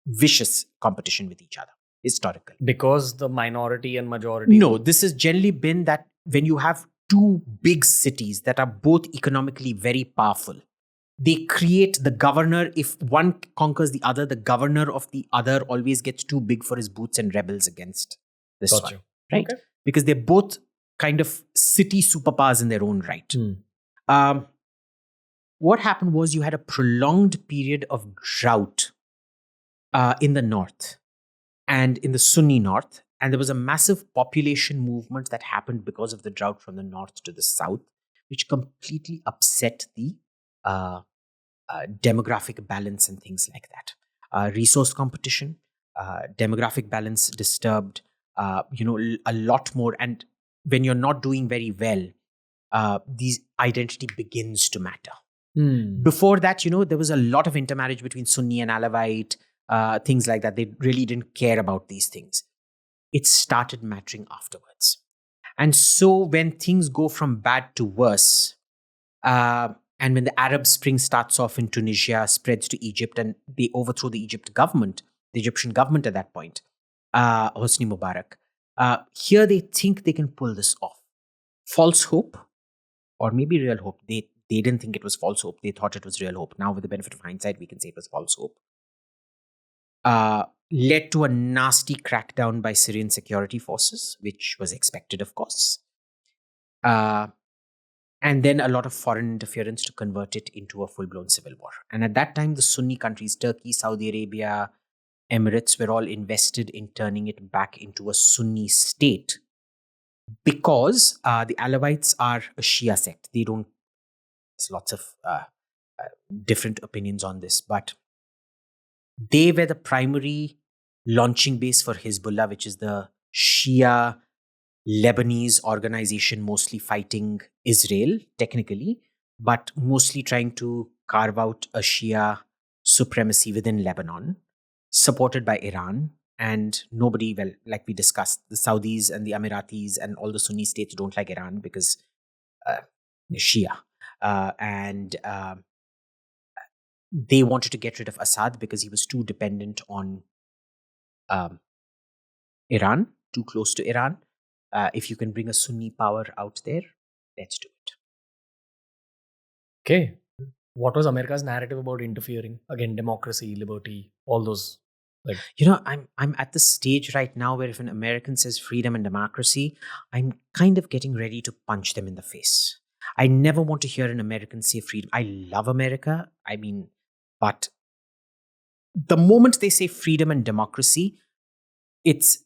Vicious competition with each other, historically. Because the minority and majority? No, this has generally been that when you have two big cities that are both economically very powerful, they create the governor. If one conquers the other, the governor of the other always gets too big for his boots and rebels against this one. Right? Okay. Because they're both kind of city superpowers in their own right. What happened was you had a prolonged period of drought in the north and in the Sunni north. And there was a massive population movement that happened because of the drought from the north to the south, which completely upset the demographic balance and things like that. Resource competition, demographic balance disturbed, a lot more. And when you're not doing very well, these identity begins to matter. Before that, there was a lot of intermarriage between Sunni and Alawite, things like that. They really didn't care about these things. It started mattering afterwards. And so when things go from bad to worse, and when the Arab Spring starts off in Tunisia, spreads to Egypt, and they overthrow the Egyptian government at that point, Hosni Mubarak, here they think they can pull this off. False hope, or maybe real hope. They didn't think it was false hope. They thought it was real hope. Now, with the benefit of hindsight, we can say it was false hope. Led to a nasty crackdown by Syrian security forces, which was expected, of course. And then a lot of foreign interference to convert it into a full-blown civil war. And at that time, the Sunni countries, Turkey, Saudi Arabia, Emirates, were all invested in turning it back into a Sunni state because the Alawites are a Shia sect. There's lots of different opinions on this, but they were the primary launching base for Hezbollah, which is the Shia Lebanese organization mostly fighting Israel, technically, but mostly trying to carve out a Shia supremacy within Lebanon, supported by Iran. And nobody, well, like we discussed, the Saudis and the Emiratis and all the Sunni states don't like Iran because they're Shia. And they wanted to get rid of Assad because he was too dependent on um, Iran, too close to Iran. If you can bring a Sunni power out there, let's do it. Okay. What was America's narrative about interfering? Again, democracy, liberty, all those. Like, I'm at the stage right now where if an American says freedom and democracy, I'm kind of getting ready to punch them in the face. I never want to hear an American say freedom. I love America. I mean, but the moment they say freedom and democracy, it's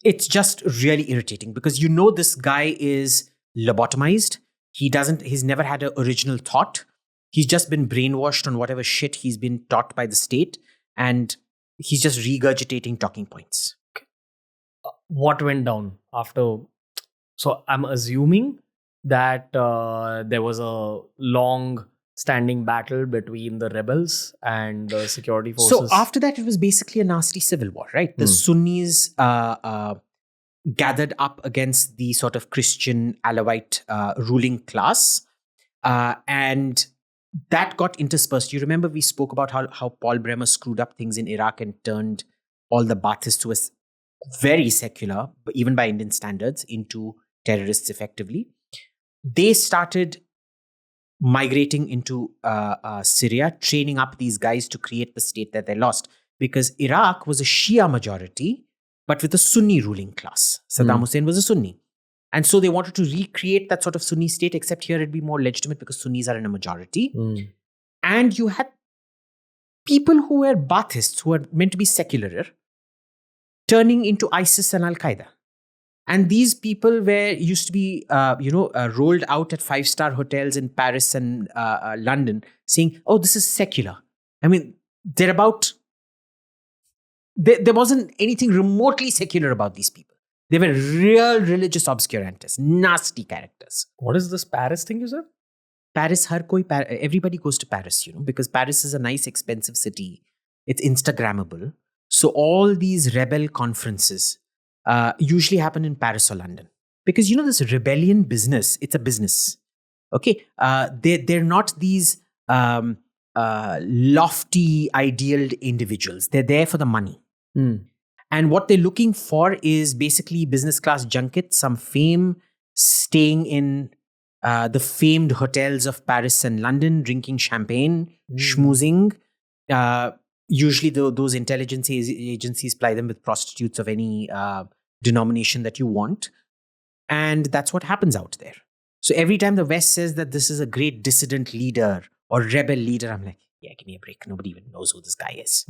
just really irritating because this guy is lobotomized. He's never had an original thought. He's just been brainwashed on whatever shit he's been taught by the state, and he's just regurgitating talking points. what went down after? So I'm assuming that there was a long standing battle between the rebels and the security forces. So after that, it was basically a nasty civil war, right? The Sunnis gathered up against the sort of Christian Alawite ruling class, and that got interspersed. You remember we spoke about how Paul Bremer screwed up things in Iraq and turned all the Baathists who was very secular, even by Indian standards, into terrorists effectively. They started migrating into Syria, training up these guys to create the state that they lost. Because Iraq was a Shia majority, but with a Sunni ruling class. Saddam Hussein was a Sunni. And so they wanted to recreate that sort of Sunni state, except here it'd be more legitimate because Sunnis are in a majority. And you had people who were Baathists, who were meant to be secular, turning into ISIS and Al-Qaeda. And these people used to be, rolled out at 5-star hotels in Paris and London saying, oh, this is secular. I mean, there wasn't anything remotely secular about these people. They were real religious obscurantists, nasty characters. What is this Paris thing you said? Paris, everybody goes to Paris, because Paris is a nice, expensive city. It's Instagrammable. So all these rebel conferences usually happen in Paris or London. Because, this rebellion business, it's a business. Okay? They're not these lofty, idealed individuals. They're there for the money. And what they're looking for is basically business class junkets, some fame, staying in the famed hotels of Paris and London, drinking champagne, schmoozing. Usually those intelligence agencies ply them with prostitutes of any denomination that you want. And that's what happens out there. So every time the West says that this is a great dissident leader or rebel leader, I'm like, yeah, give me a break. Nobody even knows who this guy is.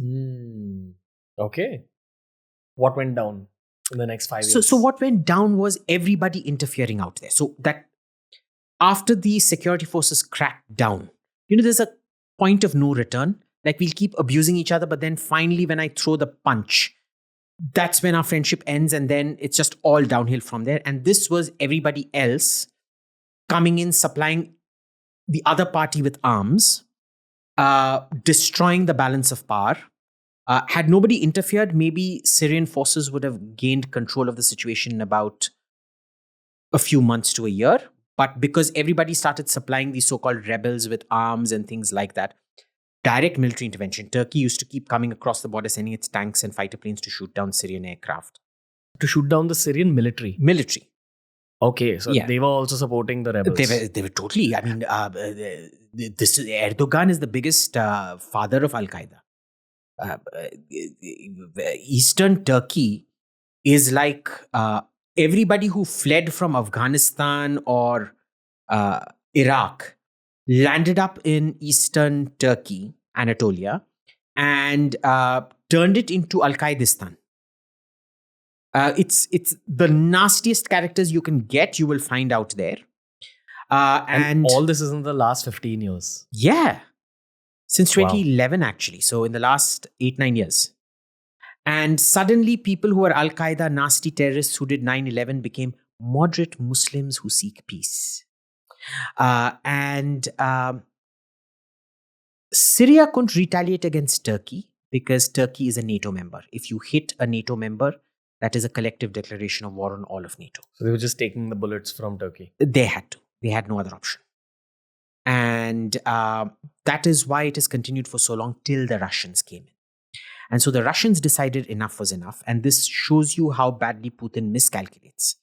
Okay. What went down in the next 5 years? So what went down was everybody interfering out there. So that after the security forces cracked down, there's a point of no return. Like we'll keep abusing each other, but then finally when I throw the punch, that's when our friendship ends, and then it's just all downhill from there. And this was everybody else coming in, supplying the other party with arms, destroying the balance of power. Had nobody interfered, maybe Syrian forces would have gained control of the situation in about a few months to a year. But because everybody started supplying these so-called rebels with arms and things like that, direct military intervention. Turkey used to keep coming across the border, sending its tanks and fighter planes to shoot down Syrian aircraft. To shoot down the Syrian military? Military. Okay, so they were also supporting the rebels. They were totally. I mean, Erdogan is the biggest father of Al-Qaeda. Eastern Turkey is like everybody who fled from Afghanistan or Iraq landed up in Eastern Turkey, Anatolia, and turned it into Al-Qaedistan. It's the nastiest characters you can get, you will find out there. And all this is in the last 15 years. Yeah. Since 2011, actually. So in the last 8-9 years. And suddenly people who are Al-Qaeda, nasty terrorists who did 9/11 became moderate Muslims who seek peace. And Syria couldn't retaliate against Turkey because Turkey is a NATO member. If you hit a NATO member, that is a collective declaration of war on all of NATO. So they were just taking the bullets from Turkey. They had to. They had no other option. And that is why it has continued for so long till the Russians came in. And so the Russians decided enough was enough. And this shows you how badly Putin miscalculates.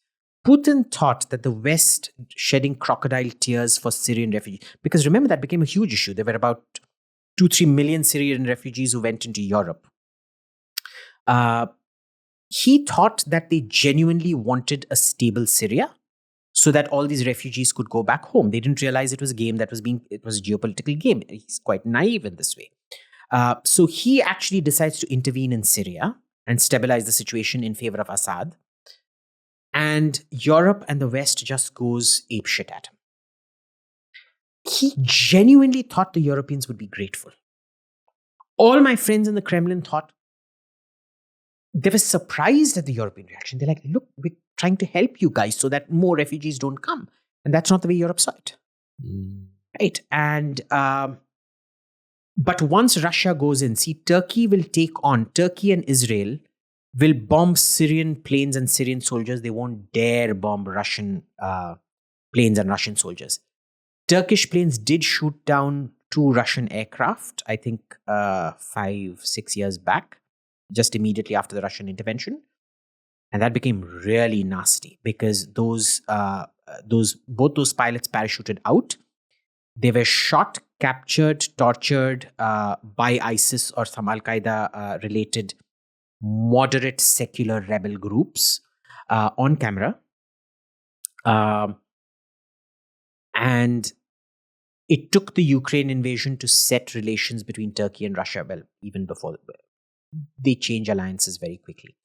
Putin thought that the West shedding crocodile tears for Syrian refugees, because remember, that became a huge issue. There were about 2-3 million Syrian refugees who went into Europe. He thought that they genuinely wanted a stable Syria so that all these refugees could go back home. They didn't realize it was a game it was a geopolitical game. He's quite naive in this way. So he actually decides to intervene in Syria and stabilize the situation in favor of Assad. And Europe and the West just goes apeshit at him. He genuinely thought the Europeans would be grateful. All my friends in the Kremlin thought, they were surprised at the European reaction. They're like, look, we're trying to help you guys so that more refugees don't come. And that's not the way Europe saw it. Right? And but once Russia goes in, see, Turkey and Israel will bomb Syrian planes and Syrian soldiers. They won't dare bomb Russian planes and Russian soldiers. Turkish planes did shoot down 2 Russian aircraft, I think 5-6 years back, just immediately after the Russian intervention. And that became really nasty because both those pilots parachuted out. They were shot, captured, tortured by ISIS or some Al-Qaeda related moderate secular rebel groups on camera. And it took the Ukraine invasion to set relations between Turkey and Russia, well, even before they change alliances very quickly,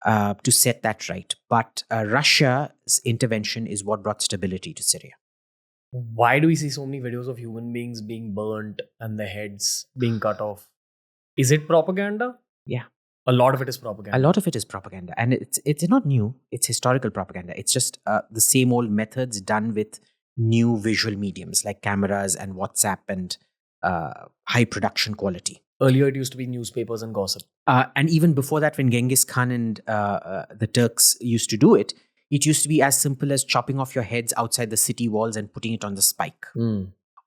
to set that right. But Russia's intervention is what brought stability to Syria. Why do we see so many videos of human beings being burnt and their heads being cut off? Is it propaganda? Yeah. A lot of it is propaganda. A lot of it is propaganda. And it's not new. It's historical propaganda. It's just the same old methods done with new visual mediums like cameras and WhatsApp and high production quality. Earlier, it used to be newspapers and gossip. And even before that, when Genghis Khan and the Turks used to do it, it used to be as simple as chopping off your heads outside the city walls and putting it on the spike.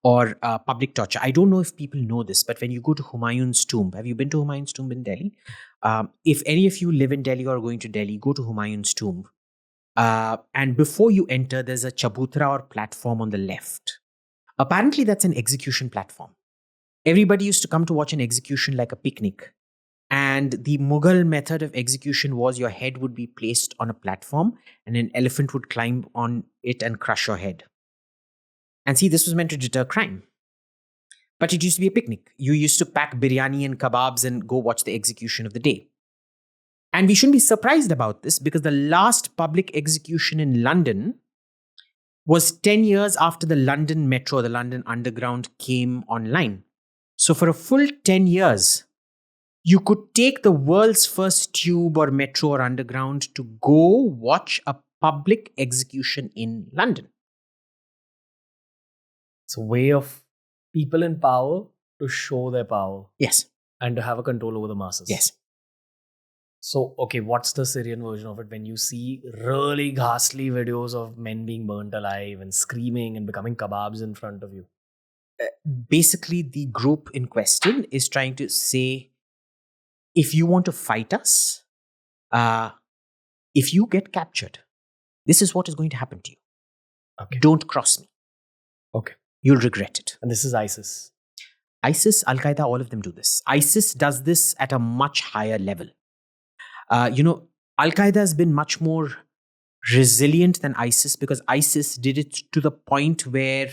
Or public torture. I don't know if people know this, but when you go to Humayun's tomb, have you been to Humayun's tomb in Delhi? If any of you live in Delhi or are going to Delhi, go to Humayun's tomb. And before you enter, there's a chabutra or platform on the left. Apparently, that's an execution platform. Everybody used to come to watch an execution like a picnic. And the Mughal method of execution was your head would be placed on a platform and an elephant would climb on it and crush your head. And see, this was meant to deter crime. But it used to be a picnic. You used to pack biryani and kebabs and go watch the execution of the day. And we shouldn't be surprised about this because the last public execution in London was 10 years after the London Metro, the London Underground, came online. So for a full 10 years, you could take the world's first tube or metro or underground to go watch a public execution in London. It's a way of people in power to show their power. Yes. And to have a control over the masses. Yes. So, okay, what's the Syrian version of it when you see really ghastly videos of men being burnt alive and screaming and becoming kebabs in front of you? Basically, the group in question is trying to say, if you want to fight us, if you get captured, this is what is going to happen to you. Okay. Don't cross me. Okay. You'll regret it. And this is ISIS. ISIS, Al-Qaeda, all of them do this. ISIS does this at a much higher level. Al-Qaeda has been much more resilient than ISIS because ISIS did it to the point where,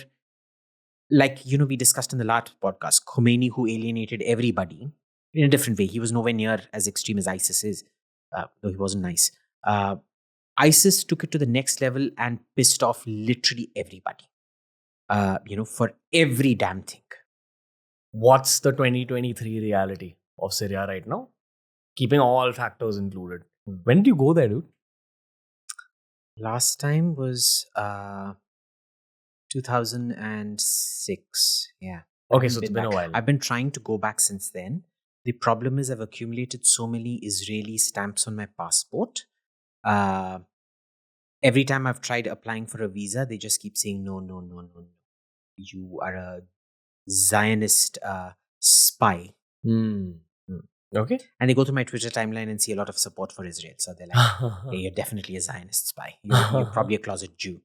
we discussed in the last podcast, Khomeini, who alienated everybody in a different way. He was nowhere near as extreme as ISIS is, though he wasn't nice. ISIS took it to the next level and pissed off literally everybody, for every damn thing. What's the 2023 reality of Syria right now? Keeping all factors included. When did you go there, dude? Last time was 2006. Yeah. Okay, so it's been a while. I've been trying to go back since then. The problem is I've accumulated so many Israeli stamps on my passport. Every time I've tried applying for a visa, they just keep saying, no. You are a Zionist spy. Okay. And they go through my Twitter timeline and see a lot of support for Israel. So they're like, hey, you're definitely a Zionist spy. You're probably a closet Jew.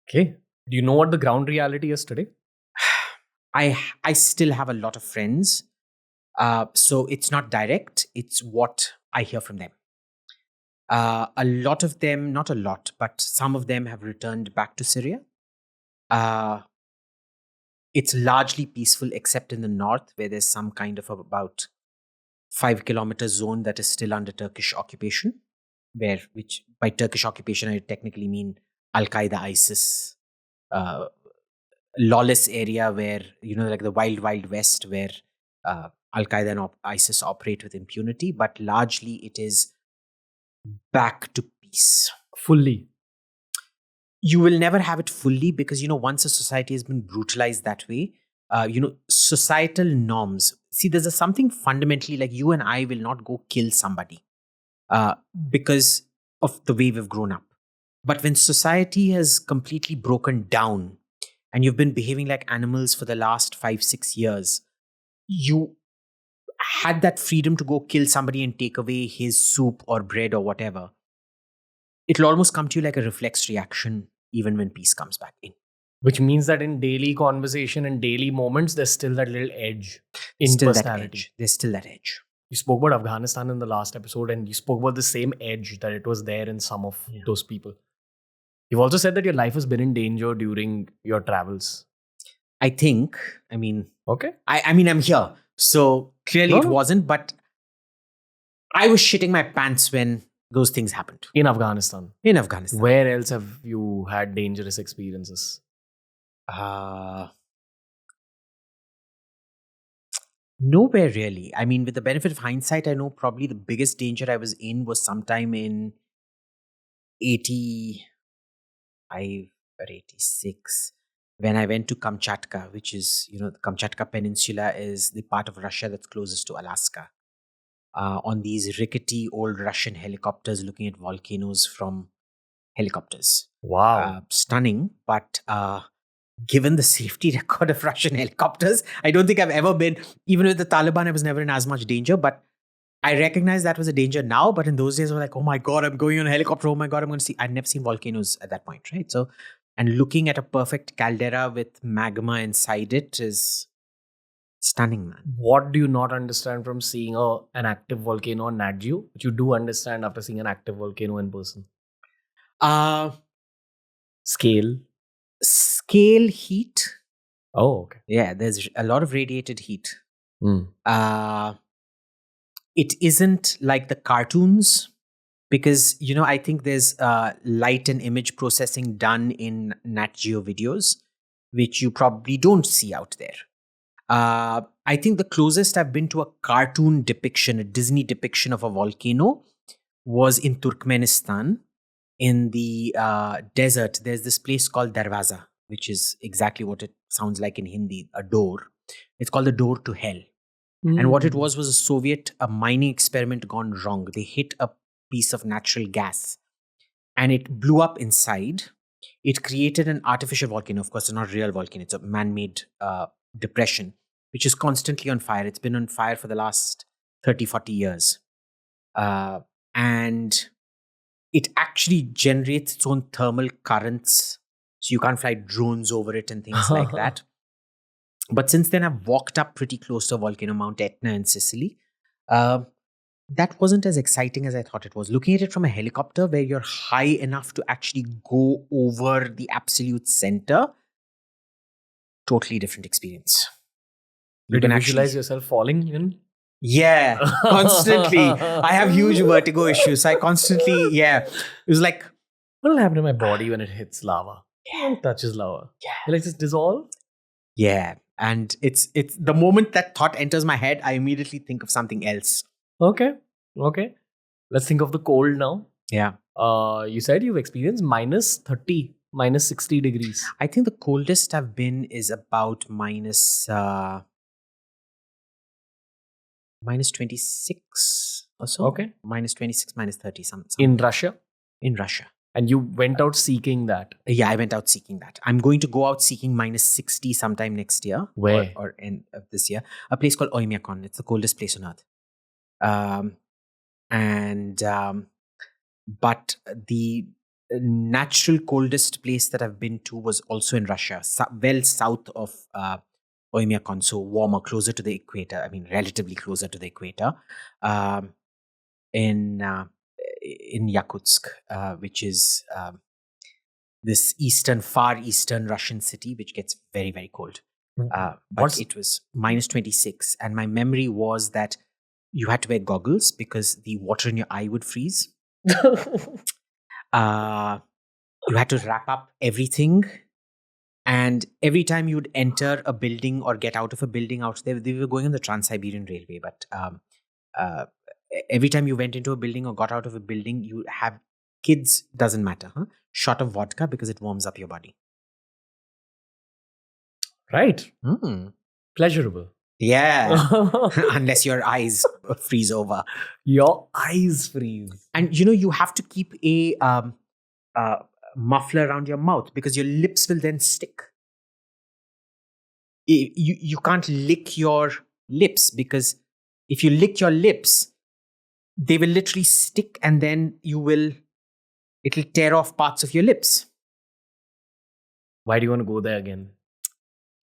Okay. Do you know what the ground reality is today? I still have a lot of friends. So it's not direct. It's what I hear from them. A lot of them, not a lot, but some of them have returned back to Syria. It's largely peaceful, except in the north, where there's some kind of about 5-kilometer zone that is still under Turkish occupation. Which by Turkish occupation, I technically mean Al-Qaeda, ISIS, lawless area where, like the wild, wild west, where Al-Qaeda and ISIS operate with impunity, but largely it is back to peace. Fully. You will never have it fully because, once a society has been brutalized that way, societal norms. See, there's something fundamentally like you and I will not go kill somebody because of the way we've grown up. But when society has completely broken down and you've been behaving like animals for the last 5-6 years, you had that freedom to go kill somebody and take away his soup or bread or whatever. It'll almost come to you like a reflex reaction even when peace comes back in. Which means that in daily conversation and daily moments, there's still that little edge in personality. There's still that edge. You spoke about Afghanistan in the last episode and you spoke about the same edge that it was there in some of those people. You've also said that your life has been in danger during your travels. Okay. I'm here. So clearly it wasn't, but I was shitting my pants when those things happened. In Afghanistan? In Afghanistan. Where else have you had dangerous experiences? Nowhere really. With the benefit of hindsight, I know probably the biggest danger I was in was sometime in 85 or 86 when I went to Kamchatka, which is, the Kamchatka Peninsula is the part of Russia that's closest to Alaska. On these rickety old Russian helicopters looking at volcanoes from helicopters. Wow. Stunning, but given the safety record of Russian helicopters, I don't think I've ever been, even with the Taliban, I was never in as much danger, but I recognize that was a danger now, but in those days I was like, oh my God, I'm going on a helicopter, oh my God, I'm going to see, I'd never seen volcanoes at that point, right? So, and looking at a perfect caldera with magma inside it is stunning, man. What do you not understand from seeing an active volcano on Nat Geo, which you do understand after seeing an active volcano in person? Scale, heat. Oh, okay. Yeah, there's a lot of radiated heat. It isn't like the cartoons because, I think there's light and image processing done in Nat Geo videos, which you probably don't see out there. I think the closest I've been to a cartoon depiction, a Disney depiction of a volcano was in Turkmenistan. In the desert, there's this place called Darwaza, which is exactly what it sounds like in Hindi, a door. It's called the door to hell. And what it was a mining experiment gone wrong. They hit a piece of natural gas and it blew up inside. It created an artificial volcano. Of course, it's not a real volcano. It's a man-made depression, which is constantly on fire. It's been on fire for the last 30, 40 years. And it actually generates its own thermal currents. So you can't fly drones over it and things like that. But since then, I've walked up pretty close to a volcano, Mount Etna in Sicily. That wasn't as exciting as I thought it was. Looking at it from a helicopter where you're high enough to actually go over the absolute center, totally different experience. You can visualize yourself falling in? Yeah, constantly. I have huge vertigo issues. I constantly, it was like, what will happen to my body when it hits lava? Yeah. It touches lava. Yeah. Will it just dissolve? Yeah. And it's the moment that thought enters my head, I immediately think of something else. Okay. Let's think of the cold now. Yeah. You said you've experienced minus 30, minus 60 degrees. I think the coldest I've been is about minus 26 or so. Okay. Minus 26, minus 30. Something. In Russia? In Russia. And you went out seeking that? Yeah, I went out seeking that. I'm going to go out seeking minus 60 sometime next year. Where? Or end of this year. A place called Oymyakon. It's the coldest place on earth. Um, and but the natural coldest place that I've been to was also in Russia, well south of Oymyakon, so warmer, closer to the equator. I mean, relatively closer to the equator, um, in Yakutsk, which is this far eastern Russian city, which gets very, very cold. But it was minus 26, and my memory was that you had to wear goggles because the water in your eye would freeze. You had to wrap up everything. And every time you'd enter a building or get out of a building out there, they were going on the Trans-Siberian Railway, but every time you went into a building or got out of a building, you have kids, doesn't matter, shot of vodka because it warms up your body. Right. Mm. Pleasurable. Yeah. Unless your eyes freeze over. Your eyes freeze. And you have to keep a muffler around your mouth because your lips will then stick. You can't lick your lips because if you lick your lips, they will literally stick and then it'll tear off parts of your lips. Why do you want to go there again?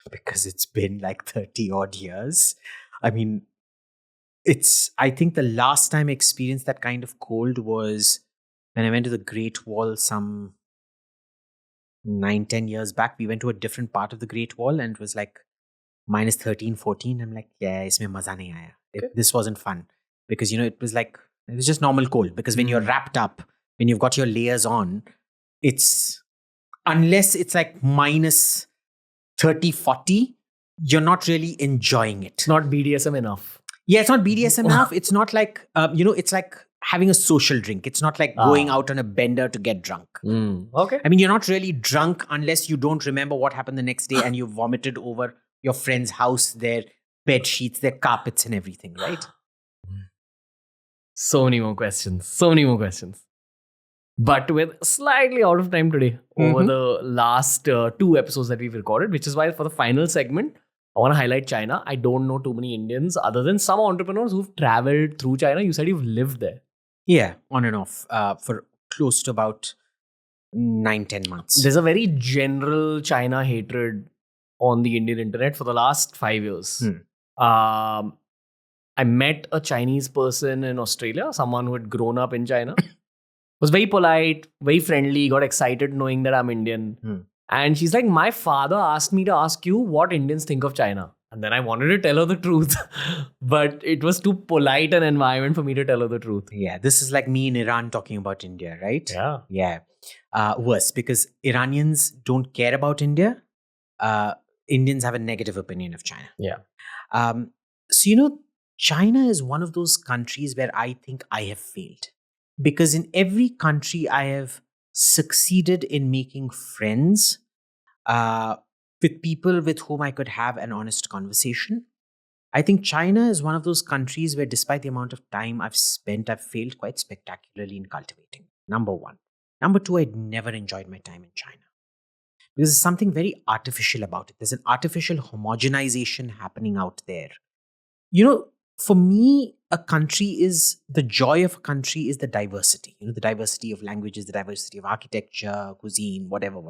Because it's been like 30 odd years. I mean, I think the last time I experienced that kind of cold was when I went to the Great Wall some 9-10 years back. We went to a different part of the Great Wall and it was like minus 13, 14. I'm like, yeah, isme maza nahi aaya. This wasn't fun because, it was just normal cold because when you're wrapped up, when you've got your layers on, unless it's like minus 30, 40, you're not really enjoying it. It's not BDSM enough. Yeah, it's not BDSM enough. It's not like, it's like having a social drink. It's not like going out on a bender to get drunk. Okay. I mean, you're not really drunk unless you don't remember what happened the next day and you vomited over your friend's house, their bed sheets, their carpets and everything, right? So many more questions. But we're slightly out of time today over the last 2 episodes that we've recorded, which is why for the final segment, I want to highlight China. I don't know too many Indians other than some entrepreneurs who've traveled through China. You said you've lived there. Yeah, on and off for close to about 9-10 months. There's a very general China hatred on the Indian internet for the last 5 years. I met a Chinese person in Australia, someone who had grown up in China. Was very polite, very friendly, got excited knowing that I'm Indian. And she's like, my father asked me to ask you what Indians think of China. And then I wanted to tell her the truth. But it was too polite an environment for me to tell her the truth. Yeah, this is like me in Iran talking about India, right? Yeah. Yeah. Worse, because Iranians don't care about India. Indians have a negative opinion of China. Yeah. So, China is one of those countries where I think I have failed. Because in every country, I have succeeded in making friends with people with whom I could have an honest conversation. I think China is one of those countries where despite the amount of time I've spent, I've failed quite spectacularly in cultivating. Number one. Number two, I'd never enjoyed my time in China. Because there's something very artificial about it. There's an artificial homogenization happening out there. For me, the joy of a country is the diversity. The diversity of languages, the diversity of architecture, cuisine, whatever.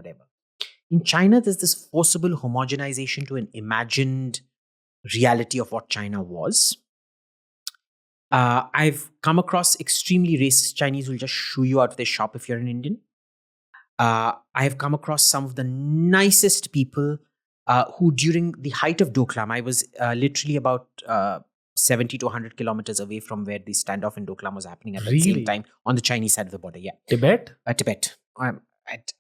In China, there's this forcible homogenization to an imagined reality of what China was. I've come across extremely racist Chinese who will just shoo you out of their shop if you're an Indian. I have come across some of the nicest people who during the height of Doklam, I was literally about 70 to 100 kilometers away from where the standoff in Doklam was happening at the same time on the Chinese side of the border. Yeah. Tibet? Tibet.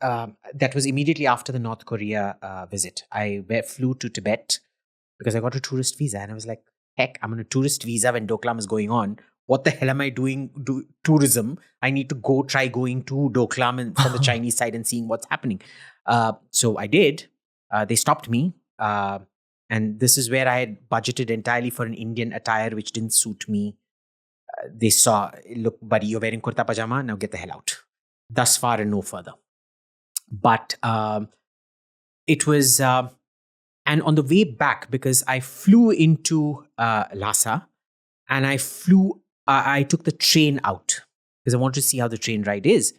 That was immediately after the North Korea visit. I flew to Tibet because I got a tourist visa and I was like, heck, I'm on a tourist visa when Doklam is going on. What the hell am I doing? Tourism. I need to try going to Doklam and from the Chinese side and seeing what's happening. So I did. They stopped me. And this is where I had budgeted entirely for an Indian attire, which didn't suit me. They saw, look, buddy, you're wearing kurta pajama. Now get the hell out. Thus far and no further. But it was, and on the way back, because I flew into Lhasa and I flew I took the train out because I wanted to see how the train ride is.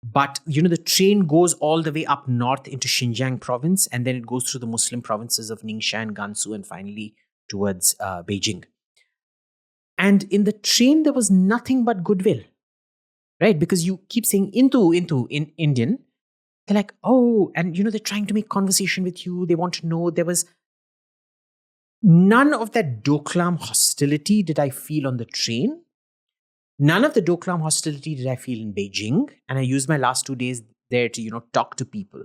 But, the train goes all the way up north into Xinjiang province, and then it goes through the Muslim provinces of Ningxia and Gansu, and finally towards Beijing. And in the train, there was nothing but goodwill, right? Because you keep saying into in Indian. They're like, oh, and they're trying to make conversation with you. They want to know. There was none of that Doklam hostility did I feel on the train. None of the Doklam hostility did I feel in Beijing. And I used my last 2 days there to, talk to people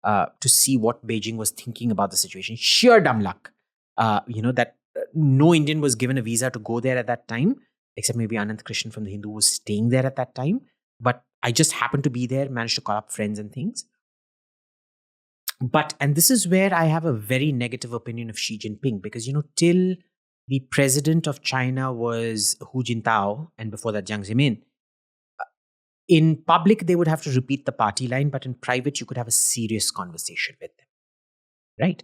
to see what Beijing was thinking about the situation. Sheer dumb luck, that no Indian was given a visa to go there at that time, except maybe Anand Krishnan from the Hindu was staying there at that time. But I just happened to be there, managed to call up friends and things. But, and this is where I have a very negative opinion of Xi Jinping, because, till the president of China was Hu Jintao, and before that, Jiang Zemin. In public, they would have to repeat the party line, but in private, you could have a serious conversation with them, right?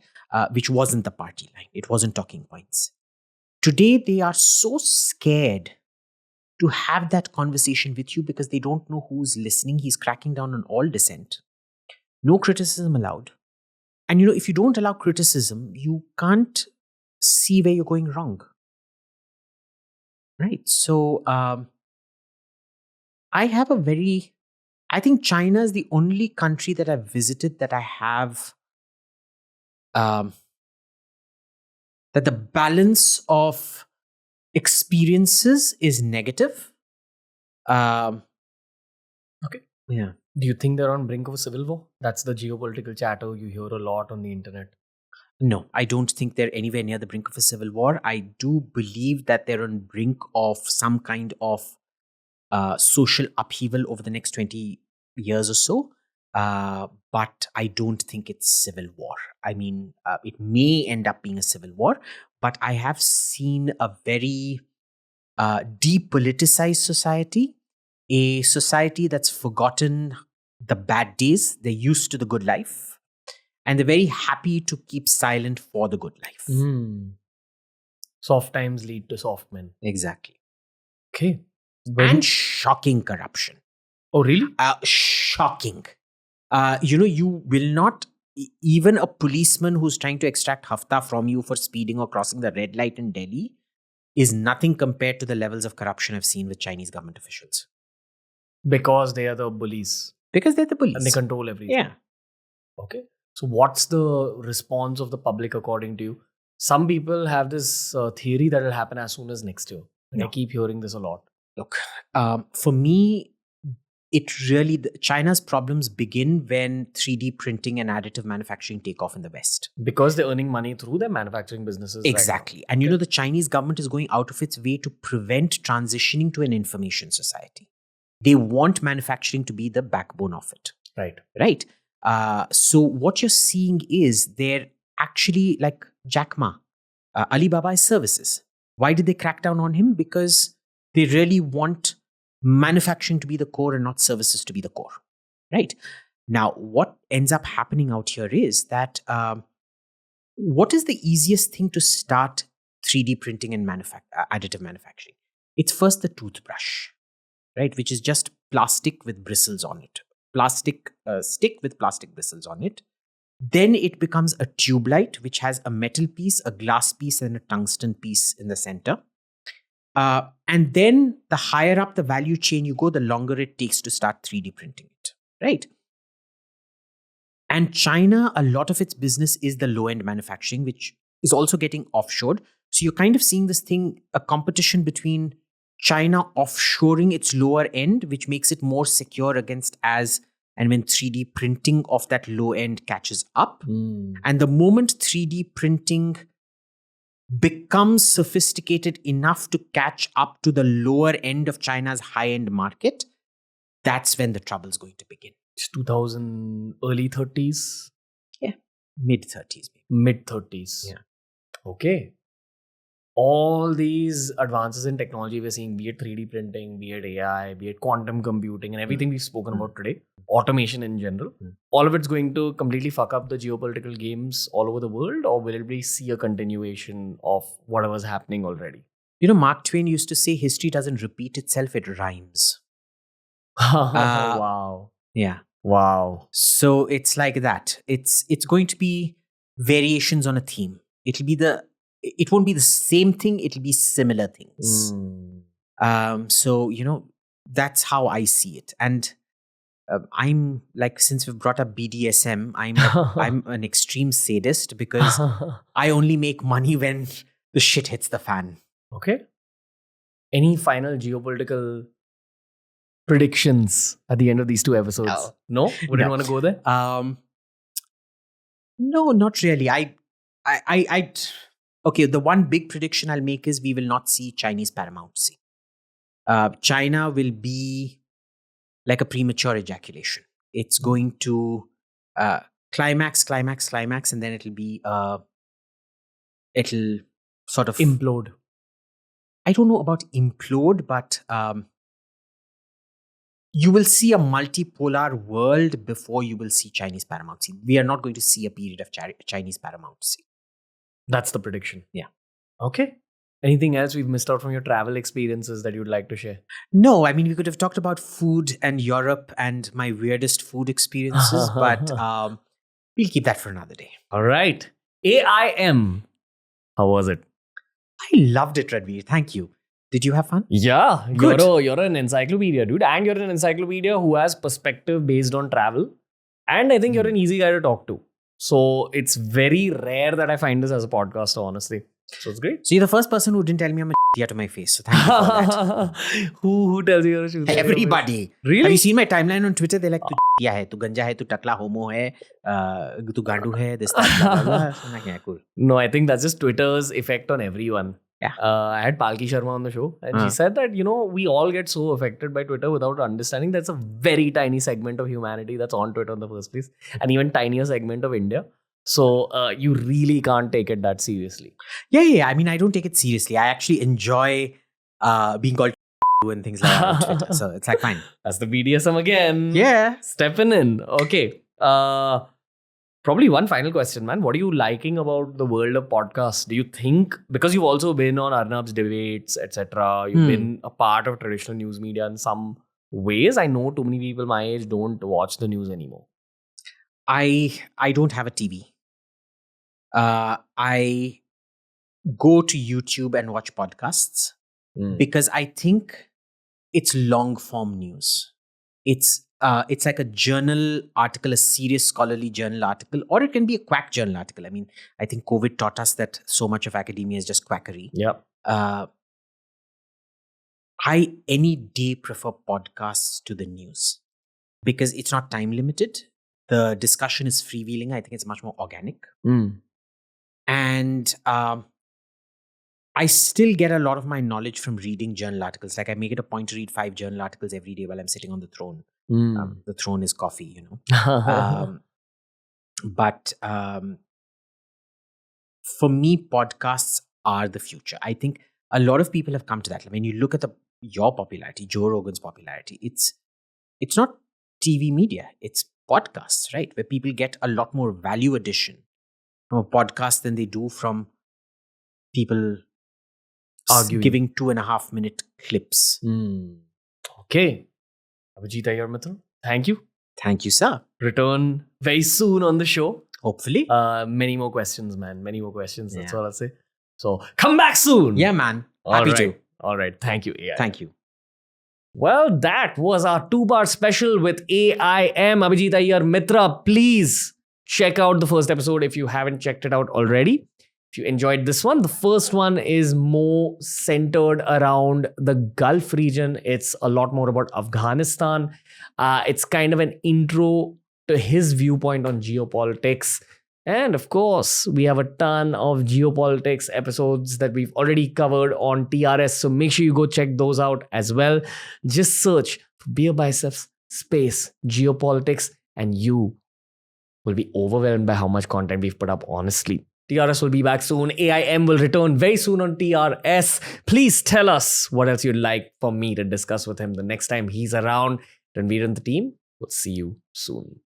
Which wasn't the party line. It wasn't talking points. Today, they are so scared to have that conversation with you because they don't know who's listening. He's cracking down on all dissent. No criticism allowed. And, if you don't allow criticism, you can't see where you're going wrong. Right. So, I think China is the only country that I've visited that I have, that the balance of experiences is negative. Okay. Yeah. Do you think they're on brink of a civil war? That's the geopolitical chatter you hear a lot on the internet. No, I don't think they're anywhere near the brink of a civil war. I do believe that they're on brink of some kind of social upheaval over the next 20 years or so. But I don't think it's civil war. I mean, it may end up being a civil war, but I have seen a very depoliticized society, a society that's forgotten the bad days. They're used to the good life, and they're very happy to keep silent for the good life. Soft times lead to soft men. Exactly. Okay. And shocking corruption. Oh, really? Shocking. You will not, even a policeman who's trying to extract hafta from you for speeding or crossing the red light in Delhi is nothing compared to the levels of corruption I've seen with Chinese government officials. Because they are the bullies. Because they're the bullies. And they control everything. Yeah. Okay. So what's the response of the public according to you? Some people have this theory that will happen as soon as next year. And I keep hearing this a lot. Look, for me, China's problems begin when 3D printing and additive manufacturing take off in the West. Because they're earning money through their manufacturing businesses. Exactly. Right? And the Chinese government is going out of its way to prevent transitioning to an information society. They want manufacturing to be the backbone of it. Right. Right. So what you're seeing is they're actually like Jack Ma, Alibaba's services. Why did they crack down on him? Because they really want manufacturing to be the core and not services to be the core. Right. Now, what ends up happening out here is that what is the easiest thing to start 3D printing and additive manufacturing? It's first the toothbrush, right? Which is just plastic with bristles on it. Plastic stick with plastic bristles on it. Then it becomes a tube light, which has a metal piece, a glass piece, and a tungsten piece in the center. And then the higher up the value chain you go, the longer it takes to start 3D printing it, right? And China, a lot of its business is the low-end manufacturing, which is also getting offshored. So you're kind of seeing this thing, a competition between China offshoring its lower end, which makes it more secure against as and when 3D printing of that low end catches up. And the moment 3D printing becomes sophisticated enough to catch up to the lower end of China's high-end market, that's when the trouble's going to begin. It's 2000, early 30s? Yeah, mid-30s. Mid-30s. Yeah. Okay. All these advances in technology we're seeing, be it 3D printing, be it AI, be it quantum computing, and everything we've spoken about today, automation in general, all of it's going to completely fuck up the geopolitical games all over the world, or will we see a continuation of whatever's happening already? Mark Twain used to say history doesn't repeat itself, it rhymes. Wow. Yeah. Wow. So it's like that. It's going to be variations on a theme. It won't be the same thing, it'll be similar things. So, that's how I see it. And I'm like, since we've brought up BDSM, I'm an extreme sadist because I only make money when the shit hits the fan. Okay. Any final geopolitical predictions at the end of these 2 episodes? No? Wouldn't want to go there? No, not really. Okay, the one big prediction I'll make is we will not see Chinese paramountcy. China will be like a premature ejaculation. It's going to climax, and then it'll sort of implode. I don't know about implode, but you will see a multipolar world before you will see Chinese paramountcy. We are not going to see a period of Chinese paramountcy. That's the prediction. Yeah. Okay. Anything else we've missed out from your travel experiences that you'd like to share? No, I mean, we could have talked about food and Europe and my weirdest food experiences, but we'll keep that for another day. All right. AIM. How was it? I loved it, Ranveer. Thank you. Did you have fun? Yeah. Good. You're an encyclopedia, dude. And you're an encyclopedia who has perspective based on travel. And I think you're an easy guy to talk to. So it's very rare that I find this as a podcaster, honestly. So it's great. So you're the first person who didn't tell me I'm a to my face. So thank you for that. Who tells you you're a shooter? Everybody. Really? Have you seen my timeline on Twitter? They're like, tu hai, tu ganja hai, tu takla homo hai, tu gandu hai, this, that, blah, blah, blah. So I'm like, yeah, cool. No, I think that's just Twitter's effect on everyone. Yeah. I had Palki Sharma on the show and she said that, we all get so affected by Twitter without understanding that's a very tiny segment of humanity that's on Twitter in the first place, and even tinier segment of India. So you really can't take it that seriously. Yeah. I mean, I don't take it seriously. I actually enjoy being called and things like that on Twitter. So it's like, fine. That's the BDSM again. Yeah. Stepping in. Okay. Probably one final question, man. What are you liking about the world of podcasts? Do you think, because you've also been on Arnab's debates, etc., you've been a part of traditional news media in some ways. I know too many people my age don't watch the news anymore. I don't have a TV. I go to YouTube and watch podcasts because I think it's long form news. It's like a journal article, a serious scholarly journal article, or it can be a quack journal article. I mean, I think COVID taught us that so much of academia is just quackery. Yep. I any day prefer podcasts to the news because it's not time limited. The discussion is freewheeling. I think it's much more organic. And I still get a lot of my knowledge from reading journal articles. Like I make it a point to read 5 journal articles every day while I'm sitting on the throne. The throne is coffee, But for me, podcasts are the future. I think a lot of people have come to that. When you look at your popularity, Joe Rogan's popularity, it's not TV media. It's podcasts, right? Where people get a lot more value addition from a podcast than they do from people arguing, giving 2.5 minute clips. Okay. Abhijit Iyer-Mitra, thank you. Thank you, sir. Return very soon on the show. Hopefully. Many more questions, man. Many more questions. That's Yeah. all I'll say. So come back soon. Yeah, man. Happy to. All right. Thank you, AI. Thank you. Well, that was our 2-part special with AIM, Abhijit Iyer-Mitra. Please check out the first episode if you haven't checked it out already. If you enjoyed this one, the first one is more centered around the Gulf region. It's a lot more about Afghanistan. It's kind of an intro to his viewpoint on geopolitics. And of course, we have a ton of geopolitics episodes that we've already covered on TRS. So make sure you go check those out as well. Just search for BeerBiceps space geopolitics and you will be overwhelmed by how much content we've put up, honestly. TRS will be back soon. AIM will return very soon on TRS. Please tell us what else you'd like for me to discuss with him the next time he's around. Ranveer and the team will see you soon.